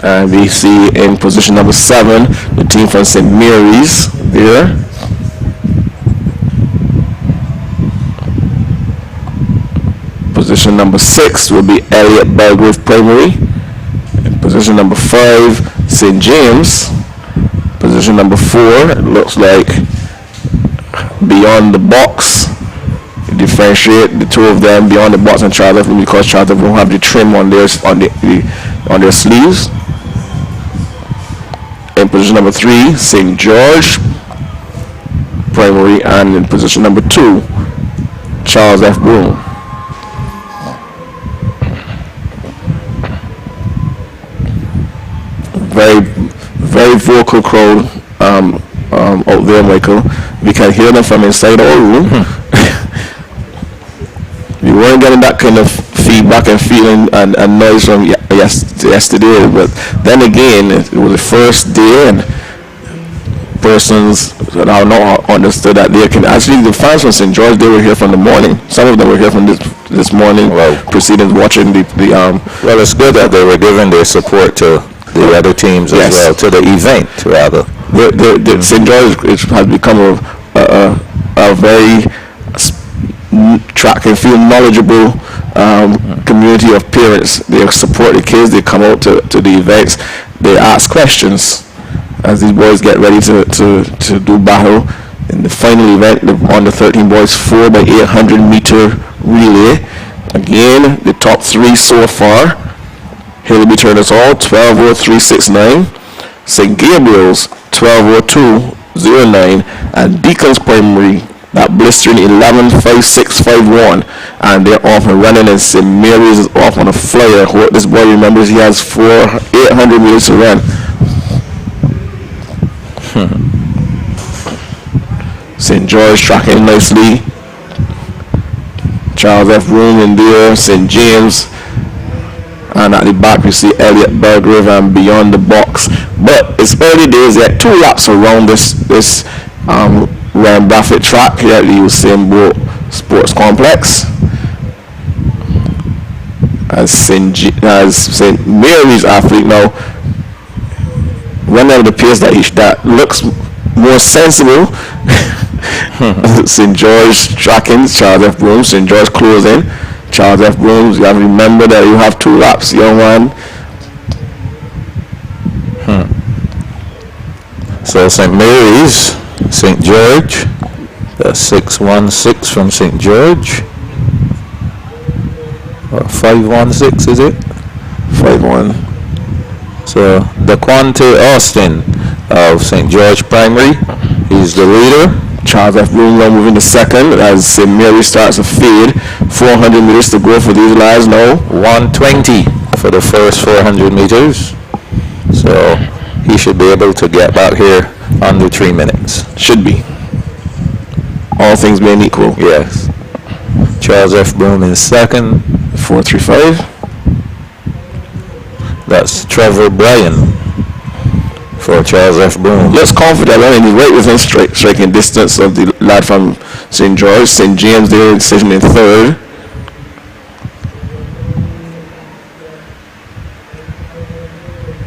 and we see in position number 7 the team from St. Mary's there. Position number 6 will be Elliott Belgrave Primary. In position number 5, St. James. Position number 4, it looks like Beyond the Box. Differentiate the two of them, Beyond the Box and Charter, because Charter will have the trim on their sleeves. In position number 3, St. George Primary, and in position number 2, Charles F. Broome. Very vocal crowd out there, Michael. We can hear them from inside our room. We weren't getting that kind of feedback and feeling and noise from yesterday, but then again, it was the first day, and persons that are not understood that they can actually, the fans from St. George, they were here from the morning. Some of them were here from this morning, proceedings, watching the Well, it's good that they were giving their support to the other teams as well, to the event rather. the St. George has become a very track and field knowledgeable community of parents. They support the kids. They come out to the events. They ask questions as these boys get ready to do battle. In the final event, the under 13 boys 4x800 meter relay. Again, the top 3 so far. Hillary Turner's Hall 12:03.69, St. Gabriel's 12:02.09, and Deacon's Primary, that blistering 11:56.51, and they're off and running, and St. Mary's is off on a flyer. This boy remembers he has 800 meters to run. St. George tracking nicely. Charles F. Broome in there, St. James. And at the back we see Elliott Belgrave and Beyond the Box. But it's early days yet. 2 laps around this Ryan Braffett track here at the Usain Bolt Sports Complex. As St. Mary's athlete now running at the pace that looks more sensible. St. George tracking, Charles F. Broome, St. George closing. Charles F. Broome, you have to remember that you have 2 laps, young man. So St. Mary's, St. George, that's 616 from St. George. Or 516 is it? 5-1. So DeQuante Austin of St. George Primary, he's the leader. Charles F. Broome now moving to second as St. Mary starts a fade. 400 meters to go for these lads now. 120 for the first 400 meters. So he should be able to get back here under 3 minutes. Should be. All things being equal. Yes. Charles F. Broome in second. 4:35. That's Trevor Bryan for Charles F. Broome. Looks confident, and he's right within striking distance of the lad from St. George. St. James there decision in third.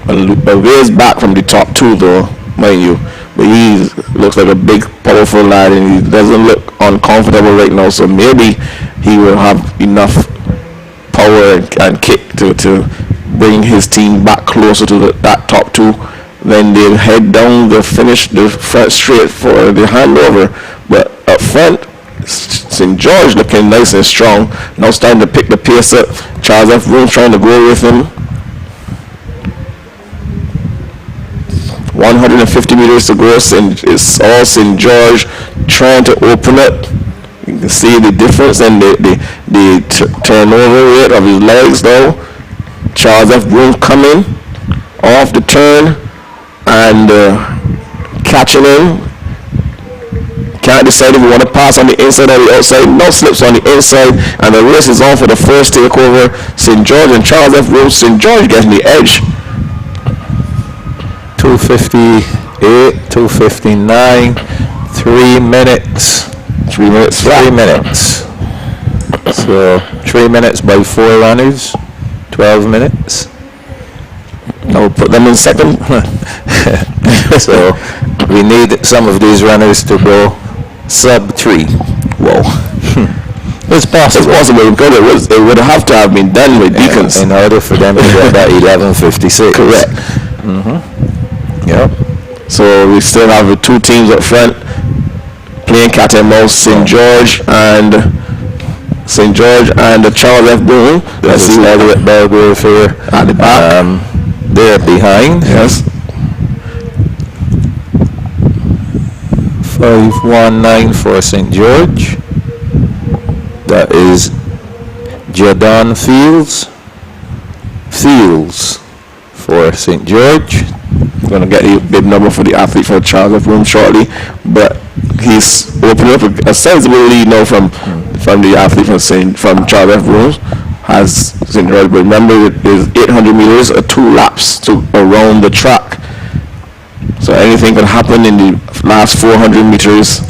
A ways back from the top 2 though, mind you. But he looks like a big, powerful lad, and he doesn't look uncomfortable right now. So maybe he will have enough power and kick to bring his team back closer to that top 2. Then they head down the front straight for the handover. But up front, St. George looking nice and strong. Now starting to pick the pace up. Charles F. Broome trying to go with him. 150 meters to go. It's all St. George trying to open up. You can see the difference in the turnover rate of his legs though. Charles F. Broome coming off the turn. and catching him. Can't decide if you want to pass on the inside or the outside. No slips on the inside, and the race is on for the first takeover. St. George and Charles F. Rose. St. George getting the edge. 2:58, 2:59, 3 minutes. 3 minutes. 3 minutes. So 3 minutes by 4 runners. 12 minutes. I will put them in second. So we need some of these runners to go sub 3. Whoa. It's possible. It's possible because it would have to have been done with Deacons. In order for them to get that 11:56. Correct. Yep. So we still have the two teams up front playing cat and mouse. St. George and the Charles F. Boone. Let's see Margaret Belgrave here at the back. They're behind. Yes. 5:19 for St. George. That is Jordan Fields for St. George. We're going to get a bib number for the athlete for Charles F. Boone shortly, but he's opening up a sensible lead now from the athlete from Charles F. Boone. Has St. George, but remember it is 800 meters or 2 laps around the track. So anything can happen in the last 400 meters.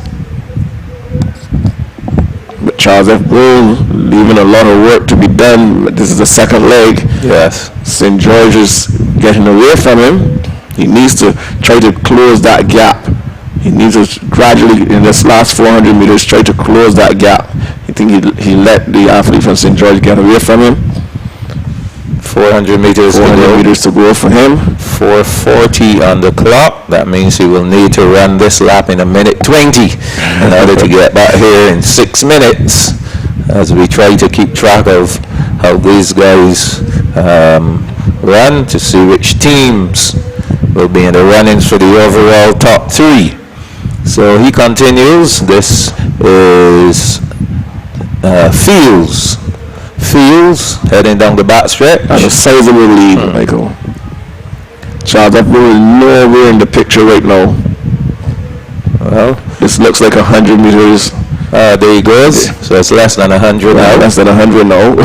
But Charles F. Boone leaving a lot of work to be done. This is the second leg. Yes. St. George is getting away from him. He needs to try to close that gap. He needs to gradually, in this last 400 meters, try to close that gap. I think he let the athlete from St. George get away from him. 400 meters 400 meters to go for him. 4:40 on the clock. That means he will need to run this lap in 1:20 in order to get back here in 6 minutes, as we try to keep track of how these guys run to see which teams will be in the runnings for the overall top 3. So he continues. This is Fields heading down the back stretch. And a sizable lead, Michael. Charles F. Boone is nowhere in the picture right now. Well, this looks like 100 meters. There he goes. So it's less than 100 now. Less than 100 now.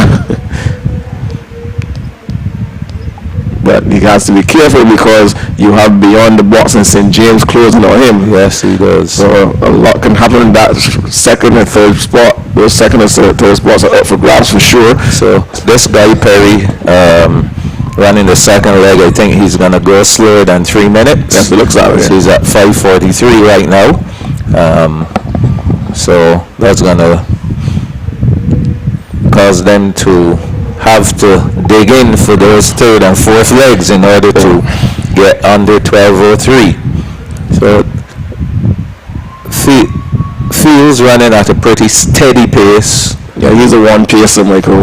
But he has to be careful because you have Beyond the Box and St. James closing on him. Yes, he does. So a lot can happen in that second and third spot. Those second and third spots are up for grabs for sure. So this guy Perry running the second leg, I think he's going to go slower than 3 minutes. Yes, it looks that way. So he's at 5:43 right now. So that's going to cause them to have to dig in for those third and fourth legs in order to get under 12:03. So Fields running at a pretty steady pace. Yeah, he's a one pacer, Michael.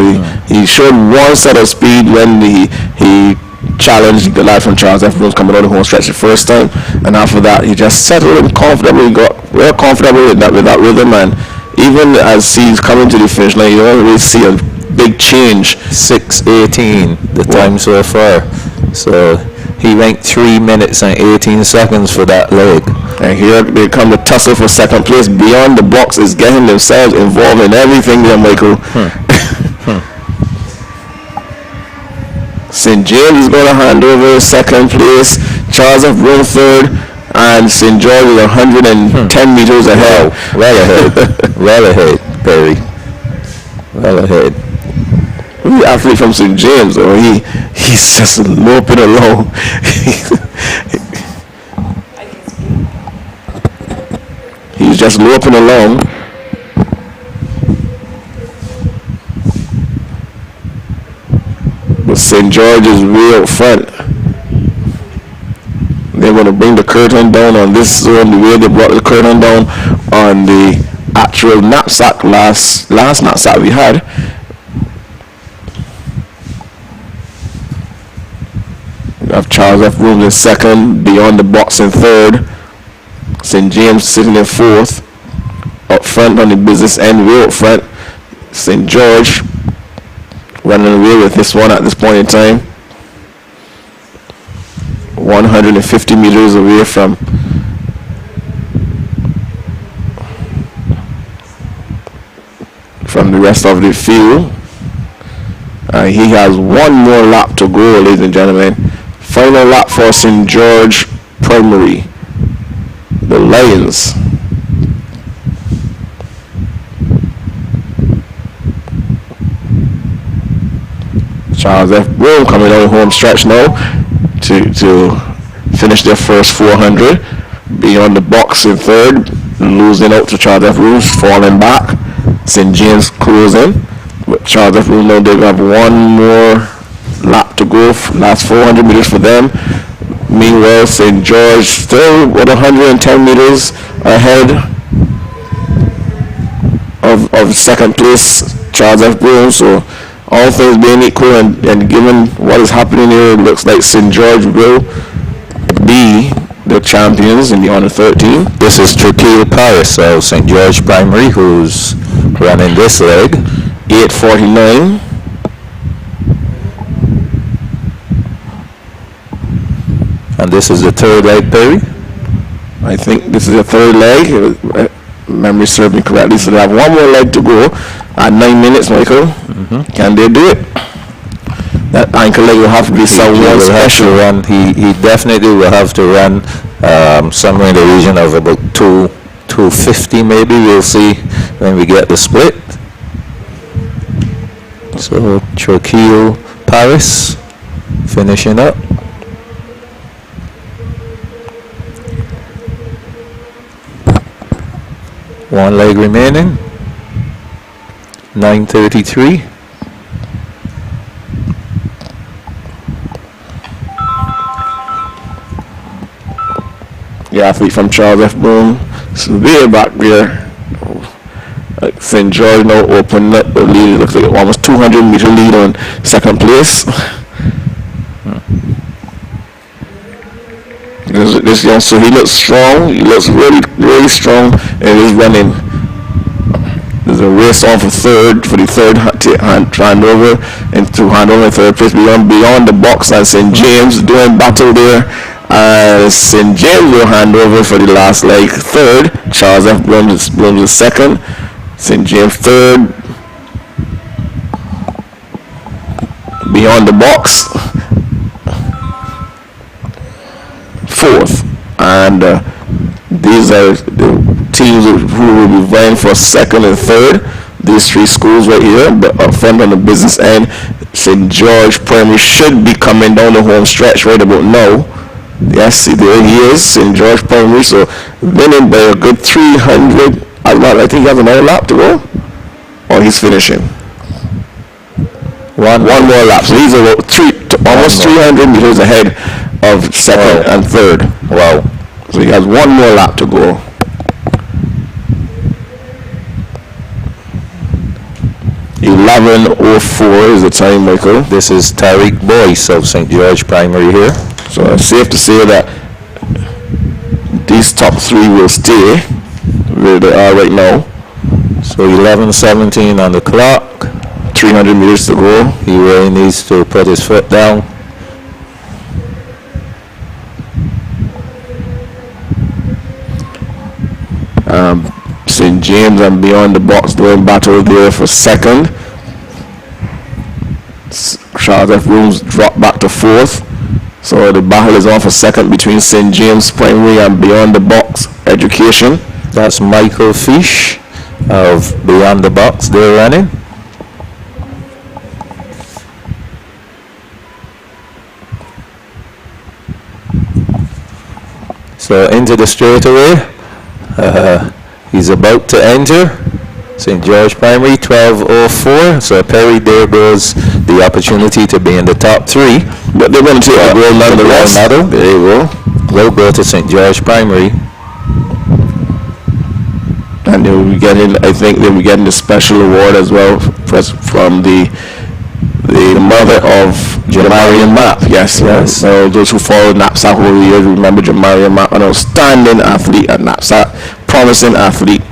He showed one set of speed when he challenged the lad from Charles F. Rose coming out of the home stretch the first time, and after that he just settled and comfortable. He got real comfortable with that rhythm, and even as he's coming to the finish line, you don't really see a big change. 6:18 the time so far. So he went 3 minutes and 18 seconds for that leg. And here they come to tussle for second place. Beyond the Box is getting themselves involved in everything there, Michael. St. James is going to hand over second place. Charles F. Boone third. And St. George is 110 meters ahead. Well ahead. Well ahead, Perry. Well ahead. The athlete from St. James, though, he's just loping along. He's just loping along. But St. George is way out front. They're going to bring the curtain down on this zone the way they brought the curtain down on the actual knapsack last knapsack we had. We have Charles F. Boone in second, Beyond the Box in third, St. James sitting in fourth, up front on the business end, way up front. St. George running away with this one at this point in time. 150 meters away from the rest of the field. He has one more lap to go, ladies and gentlemen. Final lap for St. George Primary, the Lions. Charles F. Broom coming down the home stretch now to finish their first 400. Beyond the box in third, losing out to Charles F. Broom, falling back. St. James closing. But Charles F. Broom now they have one more lap to go. Last 400 meters for them. Meanwhile, St. George still with 110 meters ahead of second place Charles F. Broom. So all things being equal and given what is happening here, it looks like St. George will be the champions in the under 13. This is Trakil Paris of St. George Primary who's running this leg. 8:49. And this is the third leg, Perry. I think this is the third leg. Memory serves me correctly. So they have one more leg to go at 9 minutes, Michael. Can they do it? That ankle leg will have to be someone special. Run. He definitely will have to run somewhere in the region of about 250 maybe. We'll see when we get the split. So Trakil Paris finishing up. One leg remaining. 9:33. The athlete from Charles F. Broom. So way back there. St. George now opened up the lead. It looks like almost 200 meter lead on second place. This youngster, he looks strong. He looks really, really strong in his running. There's a race on for the third hand over and to hand over third place beyond the box, and St. James doing battle there. St. James will hand over for the last leg third. Charles F. Broom is second. St. James third. Beyond the box fourth. And these are the teams who will be vying for second and third. These three schools right here, but up front on the business end, St. George Primary should be coming down the home stretch right about now. Yes, see, there he is, St. George Primary. So winning by a good 300. I think he has another lap to go. Or he's finishing. One more lap. So he's about almost 300 meters ahead of second and third. Wow. So he has one more lap to go. .11:04 is the time, Michael. This is Tariq Boyce of St. George Primary here. So it's safe to say that these top three will stay where they are right now. So 11:17 on the clock. 300 meters to go. He really needs to put his foot down. St. James and beyond the box doing battle there for second. Charles F. Broom's dropped back to fourth. So the battle is on for second between St. James Primary and Beyond the Box Education. That's Michael Fish of Beyond the Box. They're running. So into the straightaway. He's about to enter. St. George Primary, 12:04. So Perry, there goes the opportunity to be in the top three. But they're going to take the gold medal. There you go. We'll go to St. George Primary. And they'll be getting, I think they'll be getting the special award as well from the mother of Jamarian Mapp. Yes. So those who follow NAPSACbb over the years remember Jamarian Mapp, an outstanding athlete at NAPSACbb, promising athlete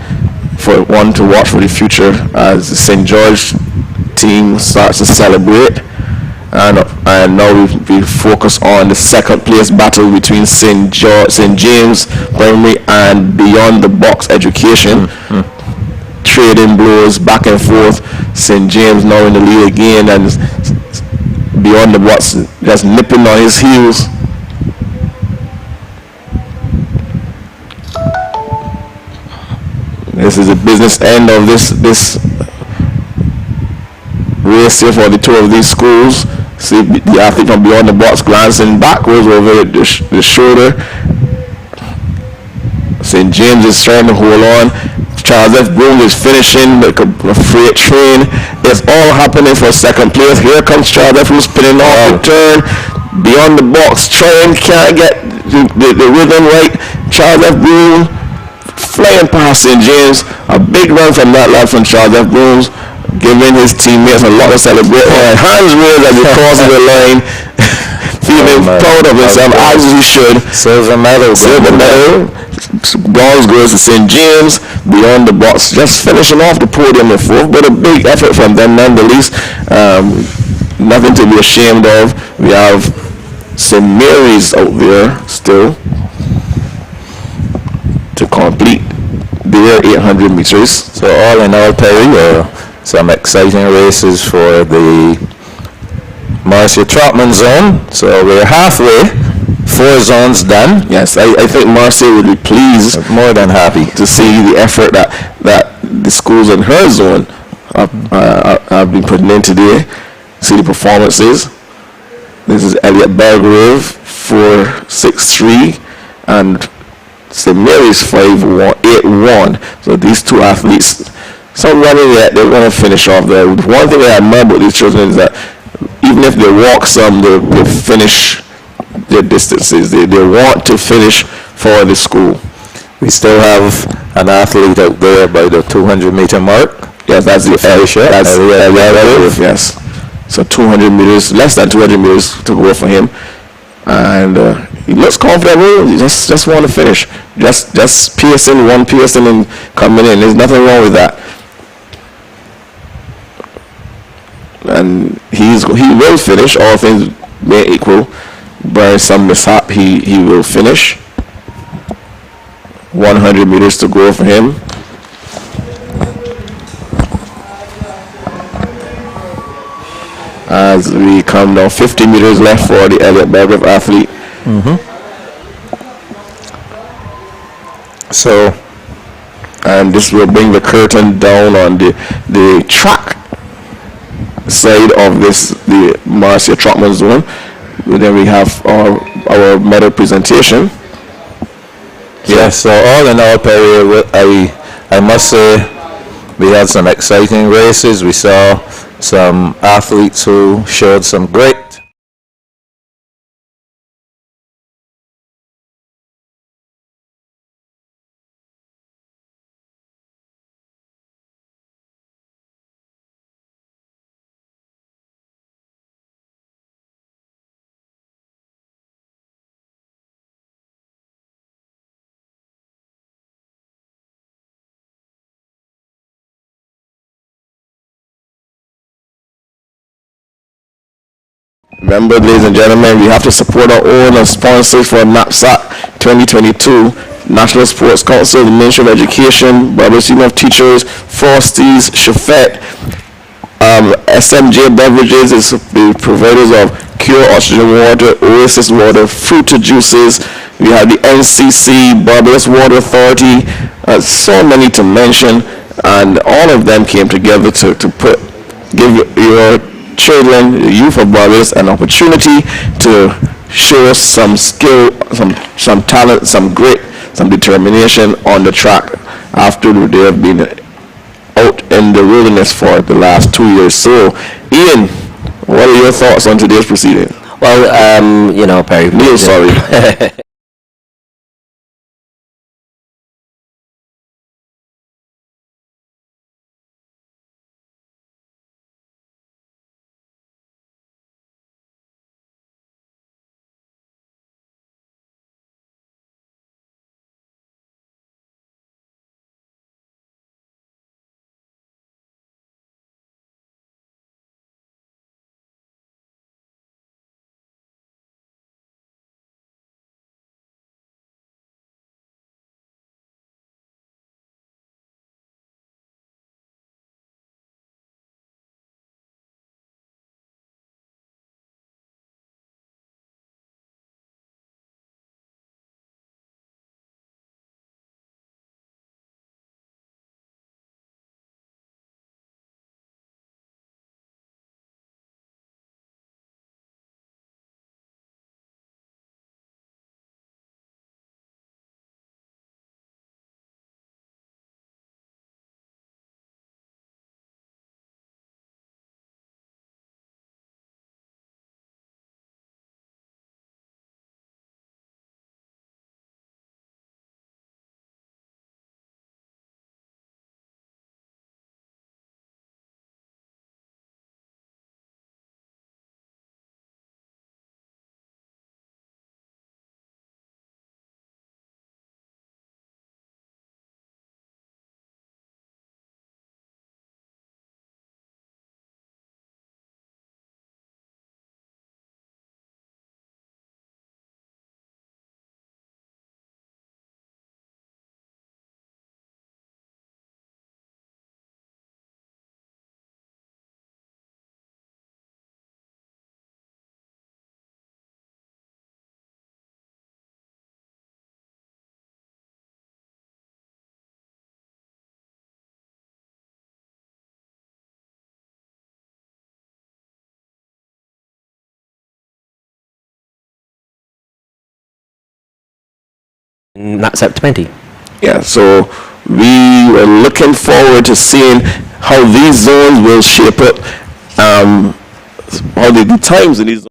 for one to watch for the future as the St. George team starts to celebrate. and now we focus on the second place battle between St. James Primary and Beyond the Box Education. Trading blows back and forth. St. James now in the lead again, and Beyond the Box just nipping on his heels. This is the business end of this race here for the two of these schools. See the athlete from Beyond the Box glancing backwards over the shoulder. St. James is trying to hold on. Charles F. Broom is finishing like a freight train. It's all happening for second place. Here comes Charles F. Broom spinning off the turn. Beyond the Box trying, can't get the rhythm right. Charles F. Broom flying past St. James. A big run from that lad from Charles F. Broom, giving his teammates a lot of celebration. Hands raised as he crosses the line. Feeling proud of himself as he should. Silver medal. Bronze goes to St. James. Beyond the Box just finishing off the podium in fourth, but a big effort from them nonetheless. Nothing to be ashamed of. We have St. Mary's out there still to complete their 800 meters. So all in all, Perry, some exciting races for the Marcia Trotman zone. So we're halfway, 4 zones done. Yes, I think Marcia would be pleased, more than happy, to see the effort that the schools in her zone have been putting in today. See the performances. This is Elliot Belgrave 4.63 and St. Mary's 5.81. So these two athletes, some running yet, they're going to finish off there. One thing I admire about these children is that even if they walk some, they finish their distances. They want to finish for the school. We still have an athlete out there by the 200-meter mark. Yes, that's the Elliot. Yes. So 200 meters, less than 200 meters to go for him. And he looks comfortable. He just want to finish. Just piercing and coming in. There's nothing wrong with that. And he will finish, all things being equal. By some mishap, he will finish. 100 meters to go for him. As we come down, 50 meters left for the Elliot Belgrave athlete. So, and this will bring the curtain down on the track side of the Marcia Trotman zone. Then we have our medal presentation. yes, so all in all, Perry, I must say we had some exciting races. We saw some athletes who showed some great Remember, ladies and gentlemen, we have to support our own and sponsors for NAPSAC 2022. National Sports Council, the Ministry of Education, Barbados Union of Teachers, Frosties, Chauffette, SMJ Beverages is the providers of Pure Oxygen Water, Oasis Water, Fruita Juices. We have the NCC, Barbados Water Authority, so many to mention, and all of them came together to give your children, the youth of Barbados, an opportunity to show some skill, some talent, some grit, some determination on the track after they have been out in the wilderness for the last 2 years. So, Ian, what are your thoughts on today's proceeding? Well, Perry. Neil, sorry. NAPSACbb 20. Yeah, so we are looking forward to seeing how these zones will shape up, how the times in these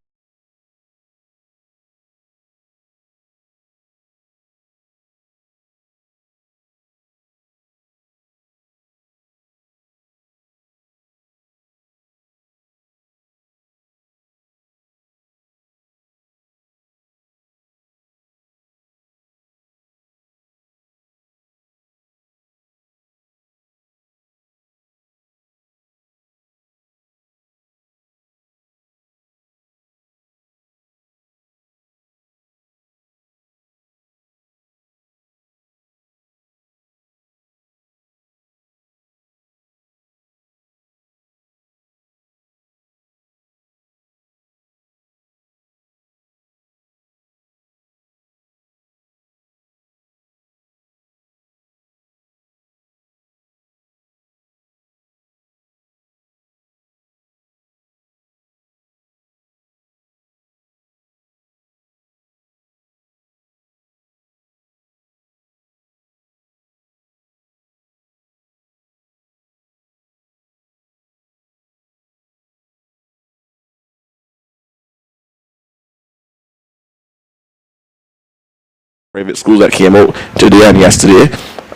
private schools that came out today and yesterday.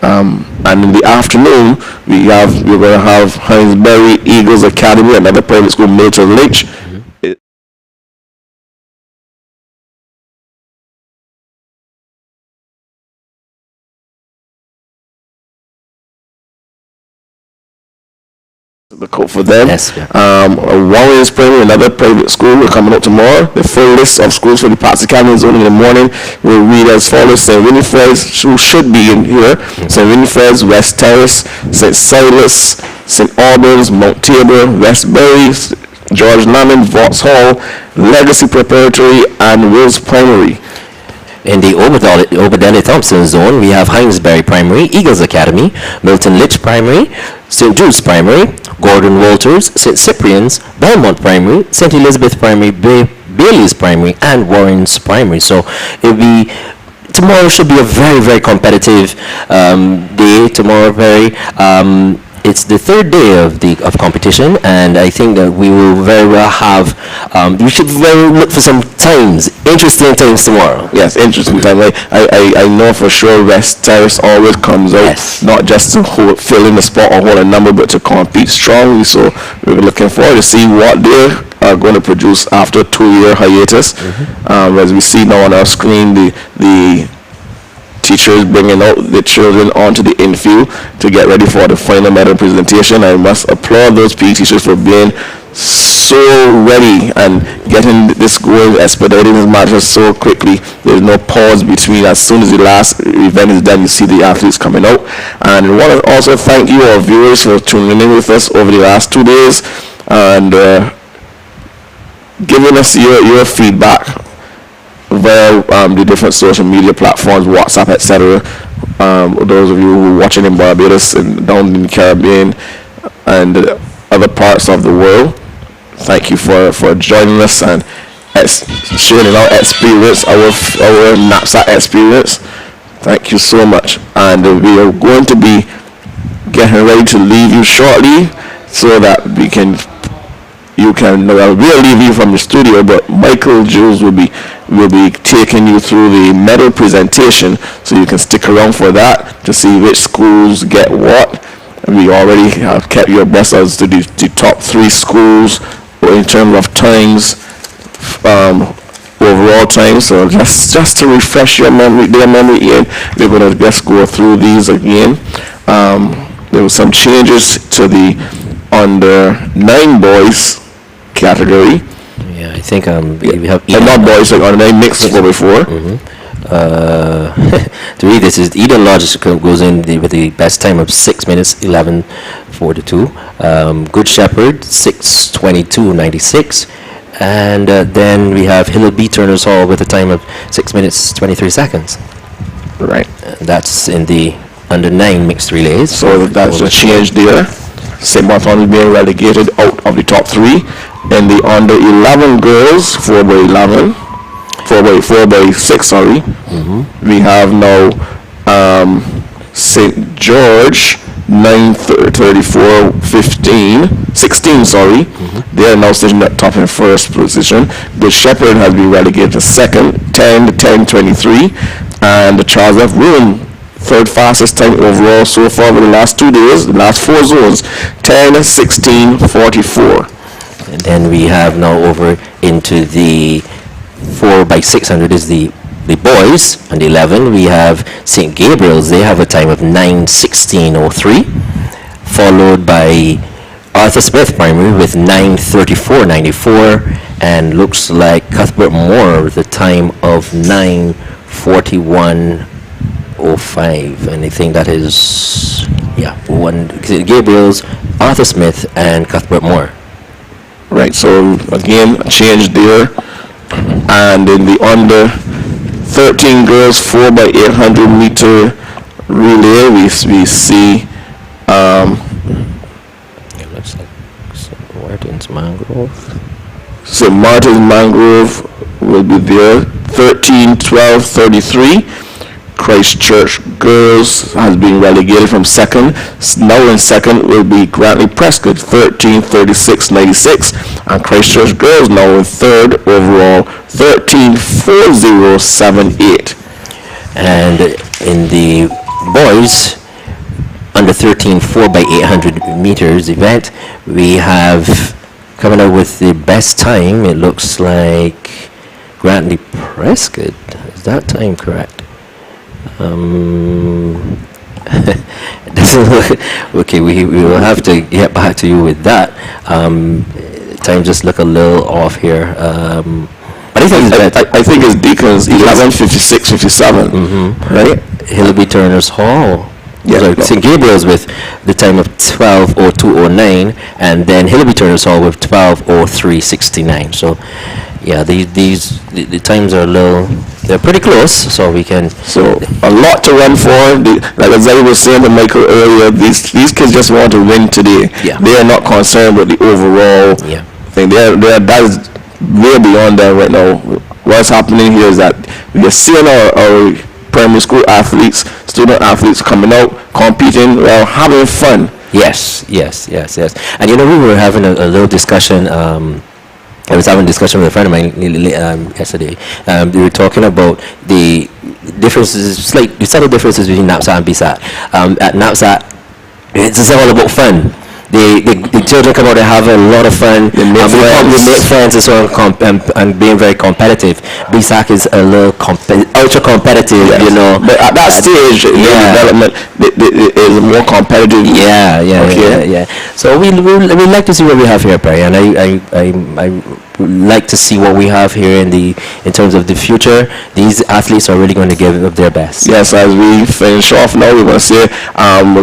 And in the afternoon, we're going to have Hinesbury Eagles Academy, another private school, Milton Lynch. The code for them. Yes, yeah. Warriors Primary, another private school, we're coming up tomorrow. The full list of schools for the Parks Academy zone in the morning will read as follows: St. Winifred's, who should be in here, St. Winifred's, West Terrace, St. Silas, St. Albans, Mount Tabor, Westbury, George Lamond, Vauxhall, Legacy Preparatory, and Wills Primary. In the Obadele Thompson zone, we have Hinesbury Primary, Eagles Academy, Milton Litch Primary, St. Jude's Primary, Gordon Walters, St. Cyprian's, Belmont Primary, St. Elizabeth Primary, Bailey's Primary, and Warren's Primary. So tomorrow should be a very, very competitive day. Tomorrow, it's the third day of competition, and I think that we will very well have. We should look for some interesting times tomorrow. Yes, interesting time. I know for sure West Terrace always comes out, Yes. not just to fill in the spot or hold a number, but to compete strongly. So we're looking forward to see what they are going to produce after a 2-year hiatus. As we see now on our screen, the teachers bringing out the children onto the infield to get ready for the final medal presentation. I must applaud those PE teachers for being so ready and getting this going, expediting this matter so quickly. There's no pause between. As soon as the last event is done, you see the athletes coming out. And I want to also thank you, our viewers, for tuning in with us over the last 2 days and giving us your feedback via the different social media platforms, WhatsApp, etc. Those of you who are watching in Barbados and down in the Caribbean and other parts of the world, thank you for joining us and sharing our experience, our NAPSACbb experience. Thank you so much. And we are going to be getting ready to leave you shortly so that we'll leave you from the studio, but Michael Jules will be taking you through the medal presentation, so you can stick around for that to see which schools get what. And we already have kept you abreast as to the top 3 schools in terms of times, overall times. So just to refresh their memory, Ian, we're going to just go through these again. There were some changes to the under 9 boys category. Yeah, I think we have not boys, like under 9 mixed for before. To read this is Eden Lodge goes in with the best time of 6 minutes 11:42. Good Shepherd 6:22:96, and then we have Hill B Turners Hall with a time of 6 minutes 23 seconds. Right. That's in the under 9 mixed relays. So that's a change there. St. Bartholomew being relegated out of the top 3. In the under 11 girls, 4x11, 4x6, sorry. We have now St. George 16, sorry. They are now sitting at top in first position. The Shepherd has been relegated to second, 10-23, and the Charles F. Room, third fastest time overall so far over the last 2 days, the last 4 zones, 10-16-44. And then we have now over into the 4x600 is the boys, and 11 we have St. Gabriel's. They have a time of 9:16:03, followed by Arthur Smith Primary with 9:34:94, and looks like Cuthbert Moore with a time of 9:41:05, and I think that is Gabriel's, Arthur Smith, and Cuthbert Moore. Right, so again, a change there. And in the under 13 girls 4x800 meter relay, we see It looks like St. Martin's Mangrove. St. Martin's Mangrove will be there, 13-12-33. Christchurch Girls has been relegated from second. Now in second will be Grantley Prescott, 13-36-96, and Christchurch Girls now in third overall, 13-40-78. And in the boys under 13 4x800 meters event, we have coming up with the best time. It looks like Grantley Prescott. Is that time correct? It doesn't look okay. We will have to get back to you with that. Time just look a little off here. But I think it's Deacons 11:56-57, right? Hillaby Turner's Hall. Yeah, St. Gabriel's with the time of 12:02:09, and then Hillaby Turner's Hall with 12:03:69. So, yeah, the times are a little. They're pretty close, so we can. So a lot to run for. Like as I was saying to Michael earlier, these kids just want to win today. Yeah. They are not concerned with the overall thing. That is way beyond that right now. What's happening here is that we are seeing our primary school athletes, student athletes coming out, competing, having fun. Yes. And we were having a little discussion. I was having a discussion with a friend of mine yesterday. We were talking about the differences, the subtle differences between NAPSAC and BSAC. At NAPSAC, it's all about fun. The children come out and have a lot of fun. They make friends and so on, and being very competitive. BSAC is a little ultra competitive, But at that stage, their development is more competitive. Yeah. So we like to see what we have here, Perry, and I like to see what we have here in terms of the future. These athletes are really going to give up their best. Yes, as we finish off now, we're going to say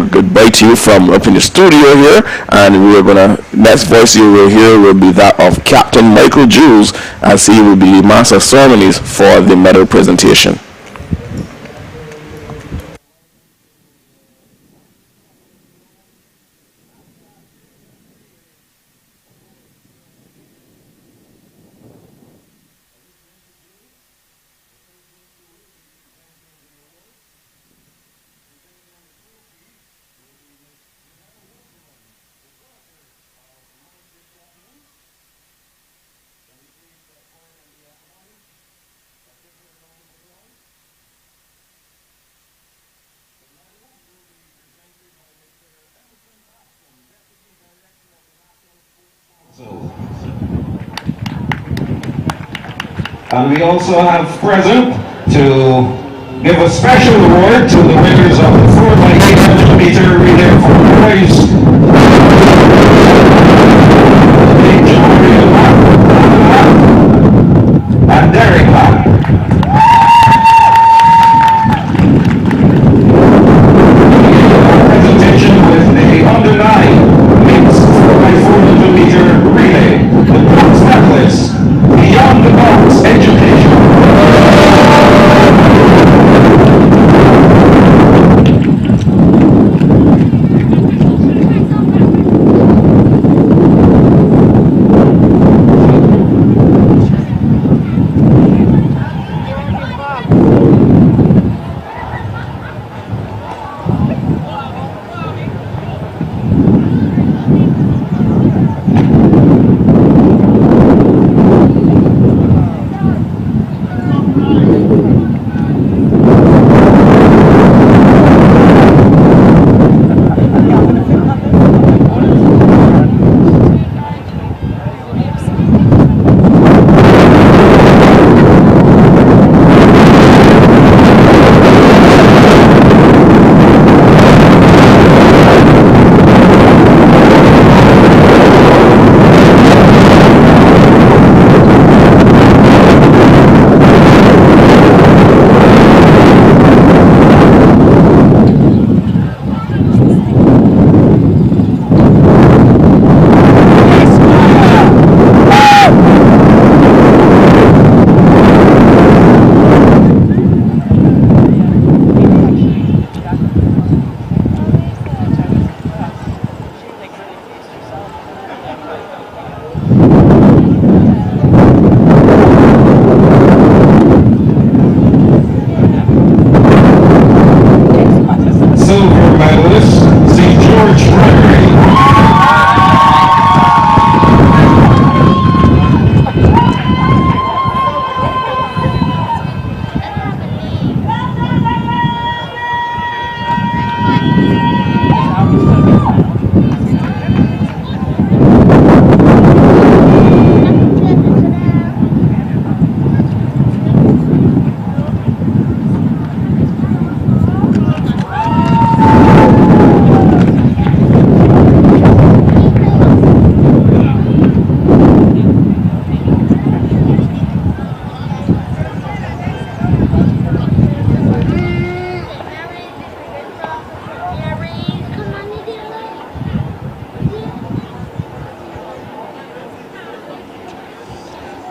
goodbye to you from up in the studio here, and we're going to, next voice you will hear will be that of Captain Michael Jules, as he will be the master of ceremonies for the medal presentation. And we also have present to give a special award to the winners of the 4x800 meter relay for boys. And Derek Lapp. Presentation with the under 9 mixed 4x400 meter relay. The bronze medalist, Beyond the Box Education.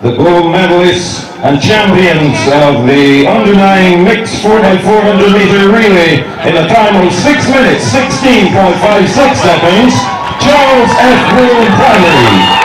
the gold medalists and champions of the under-9 mixed 4x400 meter relay in a time of 6 minutes, 16.56 seconds, Charles F. Broom Primary.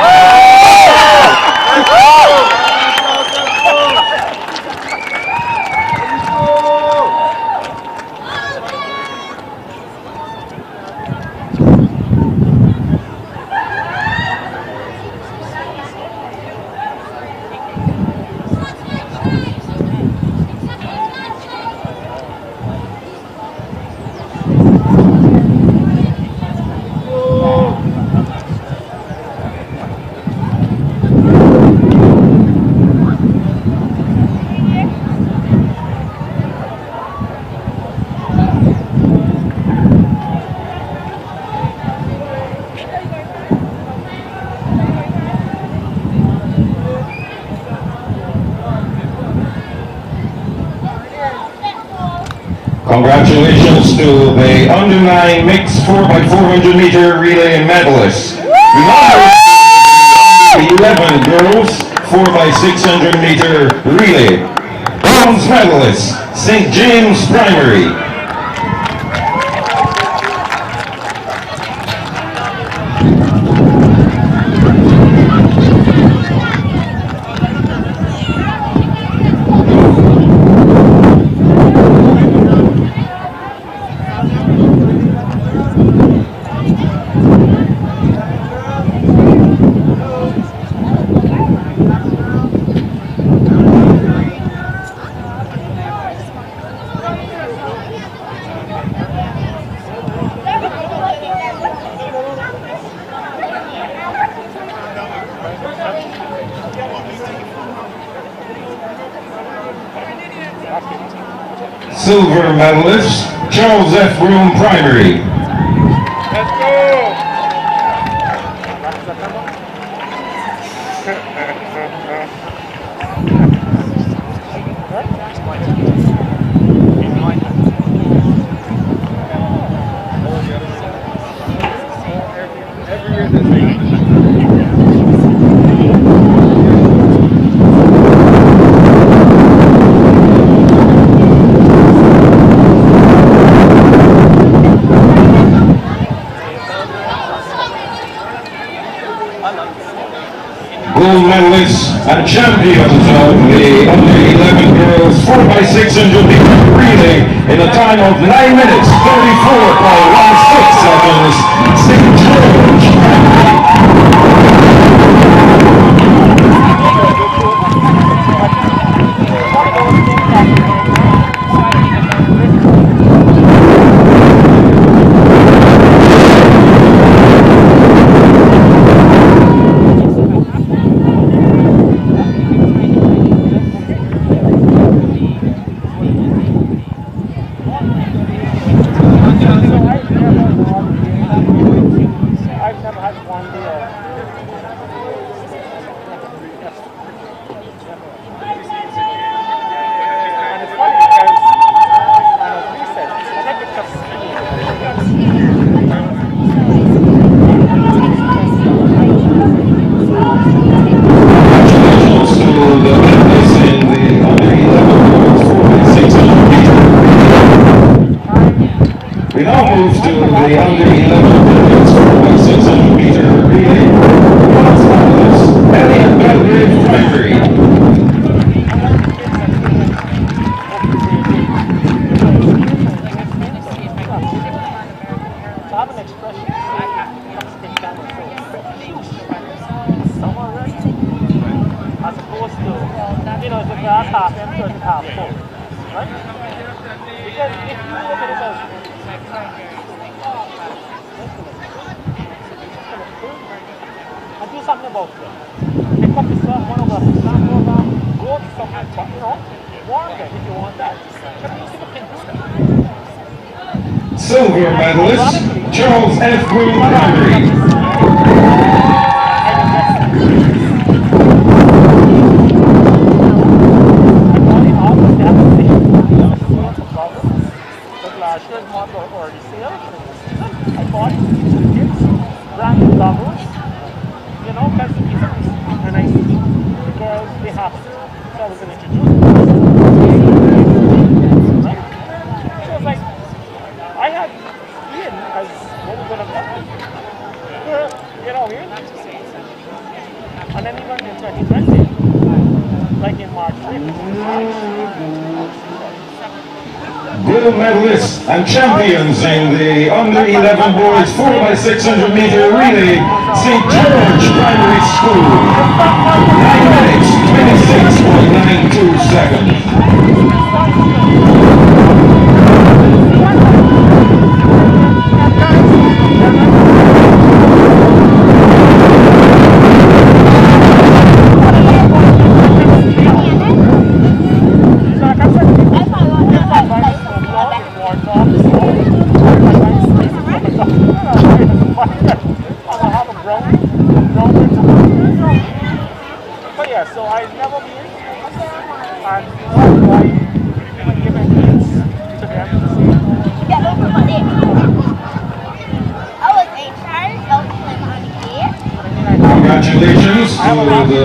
Congratulations to the under-9 mixed 4x400 meter relay medalists. We now move to the under-11 girls 4x600 meter relay. Bronze medalists, St. James Primary. Silver medalist, Charles F. Broom Primary. Gold medalists and champions of the under-11 girls 4x600 meter relay in a time of 9 minutes 34.16 seconds. St. George Primary. We now move to the under-11 women's 4x600 meter relay. Bronze medalist, Elliot Belgrave Primary. As opposed to, if the glass half empty or it's half full, right? Because if you look at it as and do something about it. Pick up the stuff, one of the sample go to something, warm it if you want that. Silver medalist, Charles F. Broom Primary. I bought kids, brand new goggles, because and I see the girls You know, here. And then even in 2020, like in March 5th. Gold medalists and champions in the under 11 boys 4x600 meter relay, St. George Primary School. 9 minutes, 26.92 seconds. But yeah, so I've never been, and I give it to them to see. Congratulations to the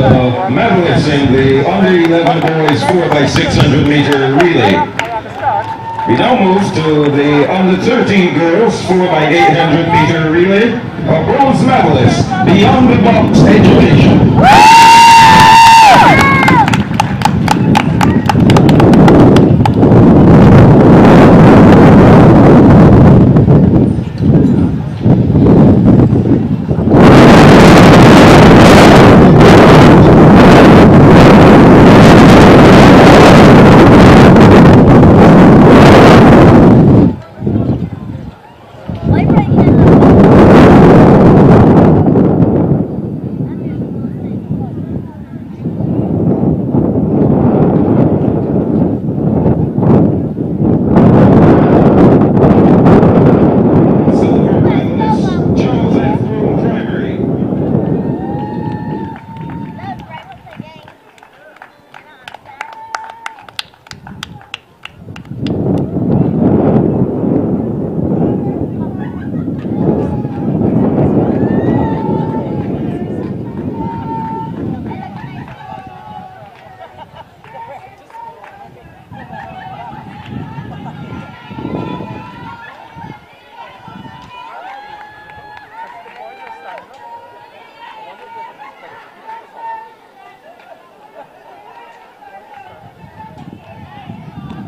medalists in the under 11 boys 4x600 meter relay. We now move to the under 13 girls 4x800 meter relay. A bronze medalist, Beyond the Box Education.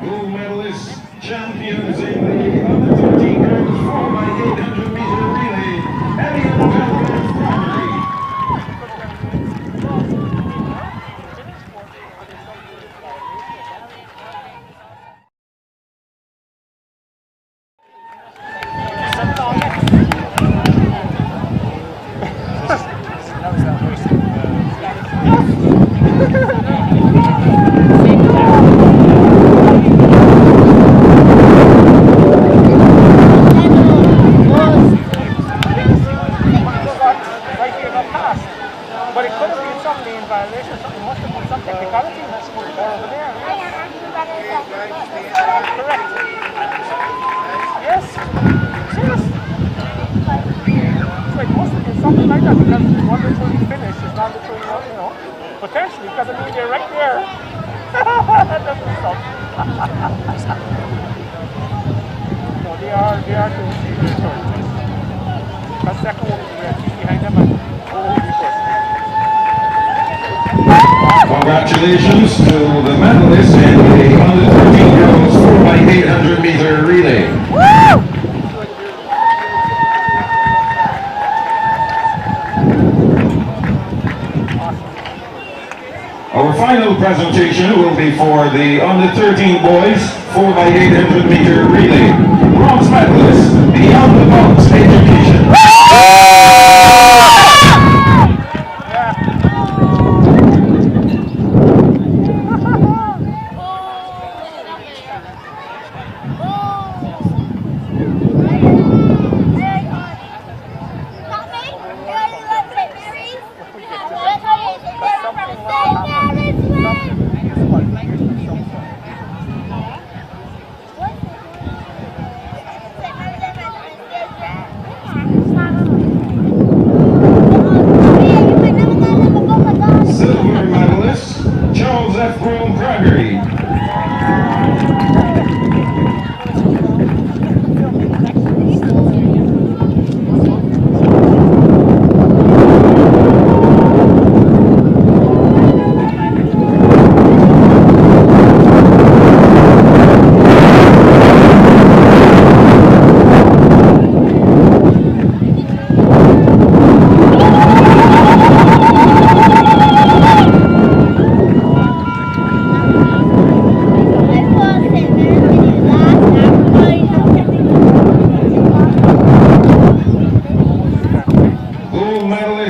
Gold medalists, champions in the under 13 girls 4x800 meter relay, Elliot Belgrave Primary. But it could have been something in violation, something must have been some technicality over there. Correct. Yes. Yes. So it must have been something like that because one literally finished is not literally, you know, potentially because I mean they're right there. That's the stuff. No, they are doing the short. The second one is where he's behind them and Congratulations to the medalists in the under 13 girls 4x800 meter relay. Our final presentation will be for the under 13 boys 4x800 meter relay. Bronze medalist, Beyond the Box Education.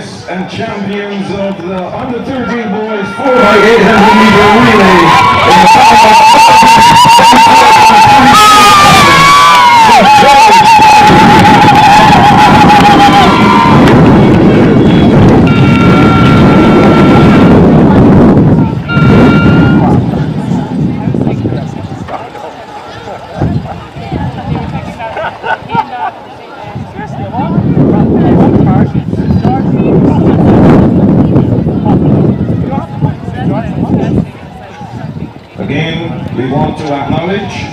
finalists and champions of the under 13 boys 4x800 meter relay in the time Again, we want to acknowledge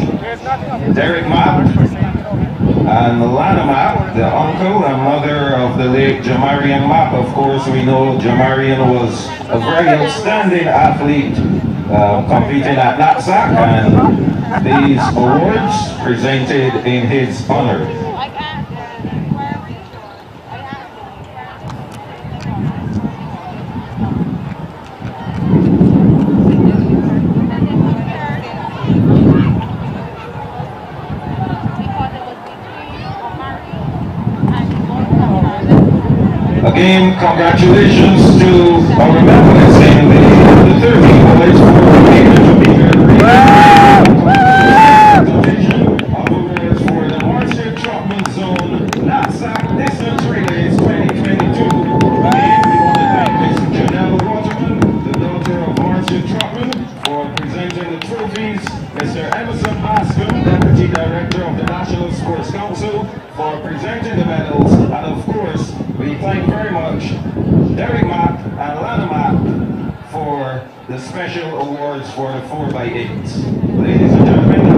Derek Mapp and Lana Mapp, the uncle and mother of the late Jamarian Mapp. Of course, we know Jamarian was a very outstanding athlete competing at NAPSACbb, and these awards presented in his honor. Again, congratulations to our medalists in the 13 boys for the 800 meter relay. Division of awards for the Marcia Trotman Zone NAPSACbb Distance Relays 2022. Again, we want to thank Ms. Janelle Waterman, the daughter of Marcia Trotman, for presenting the trophies. Mr. Emerson Bascom, Deputy Director of the National Sports Council, for presenting the medals, and of course, we thank very much Derek Mapp and Lana Mapp for the special awards for the 4x8s. Ladies and gentlemen,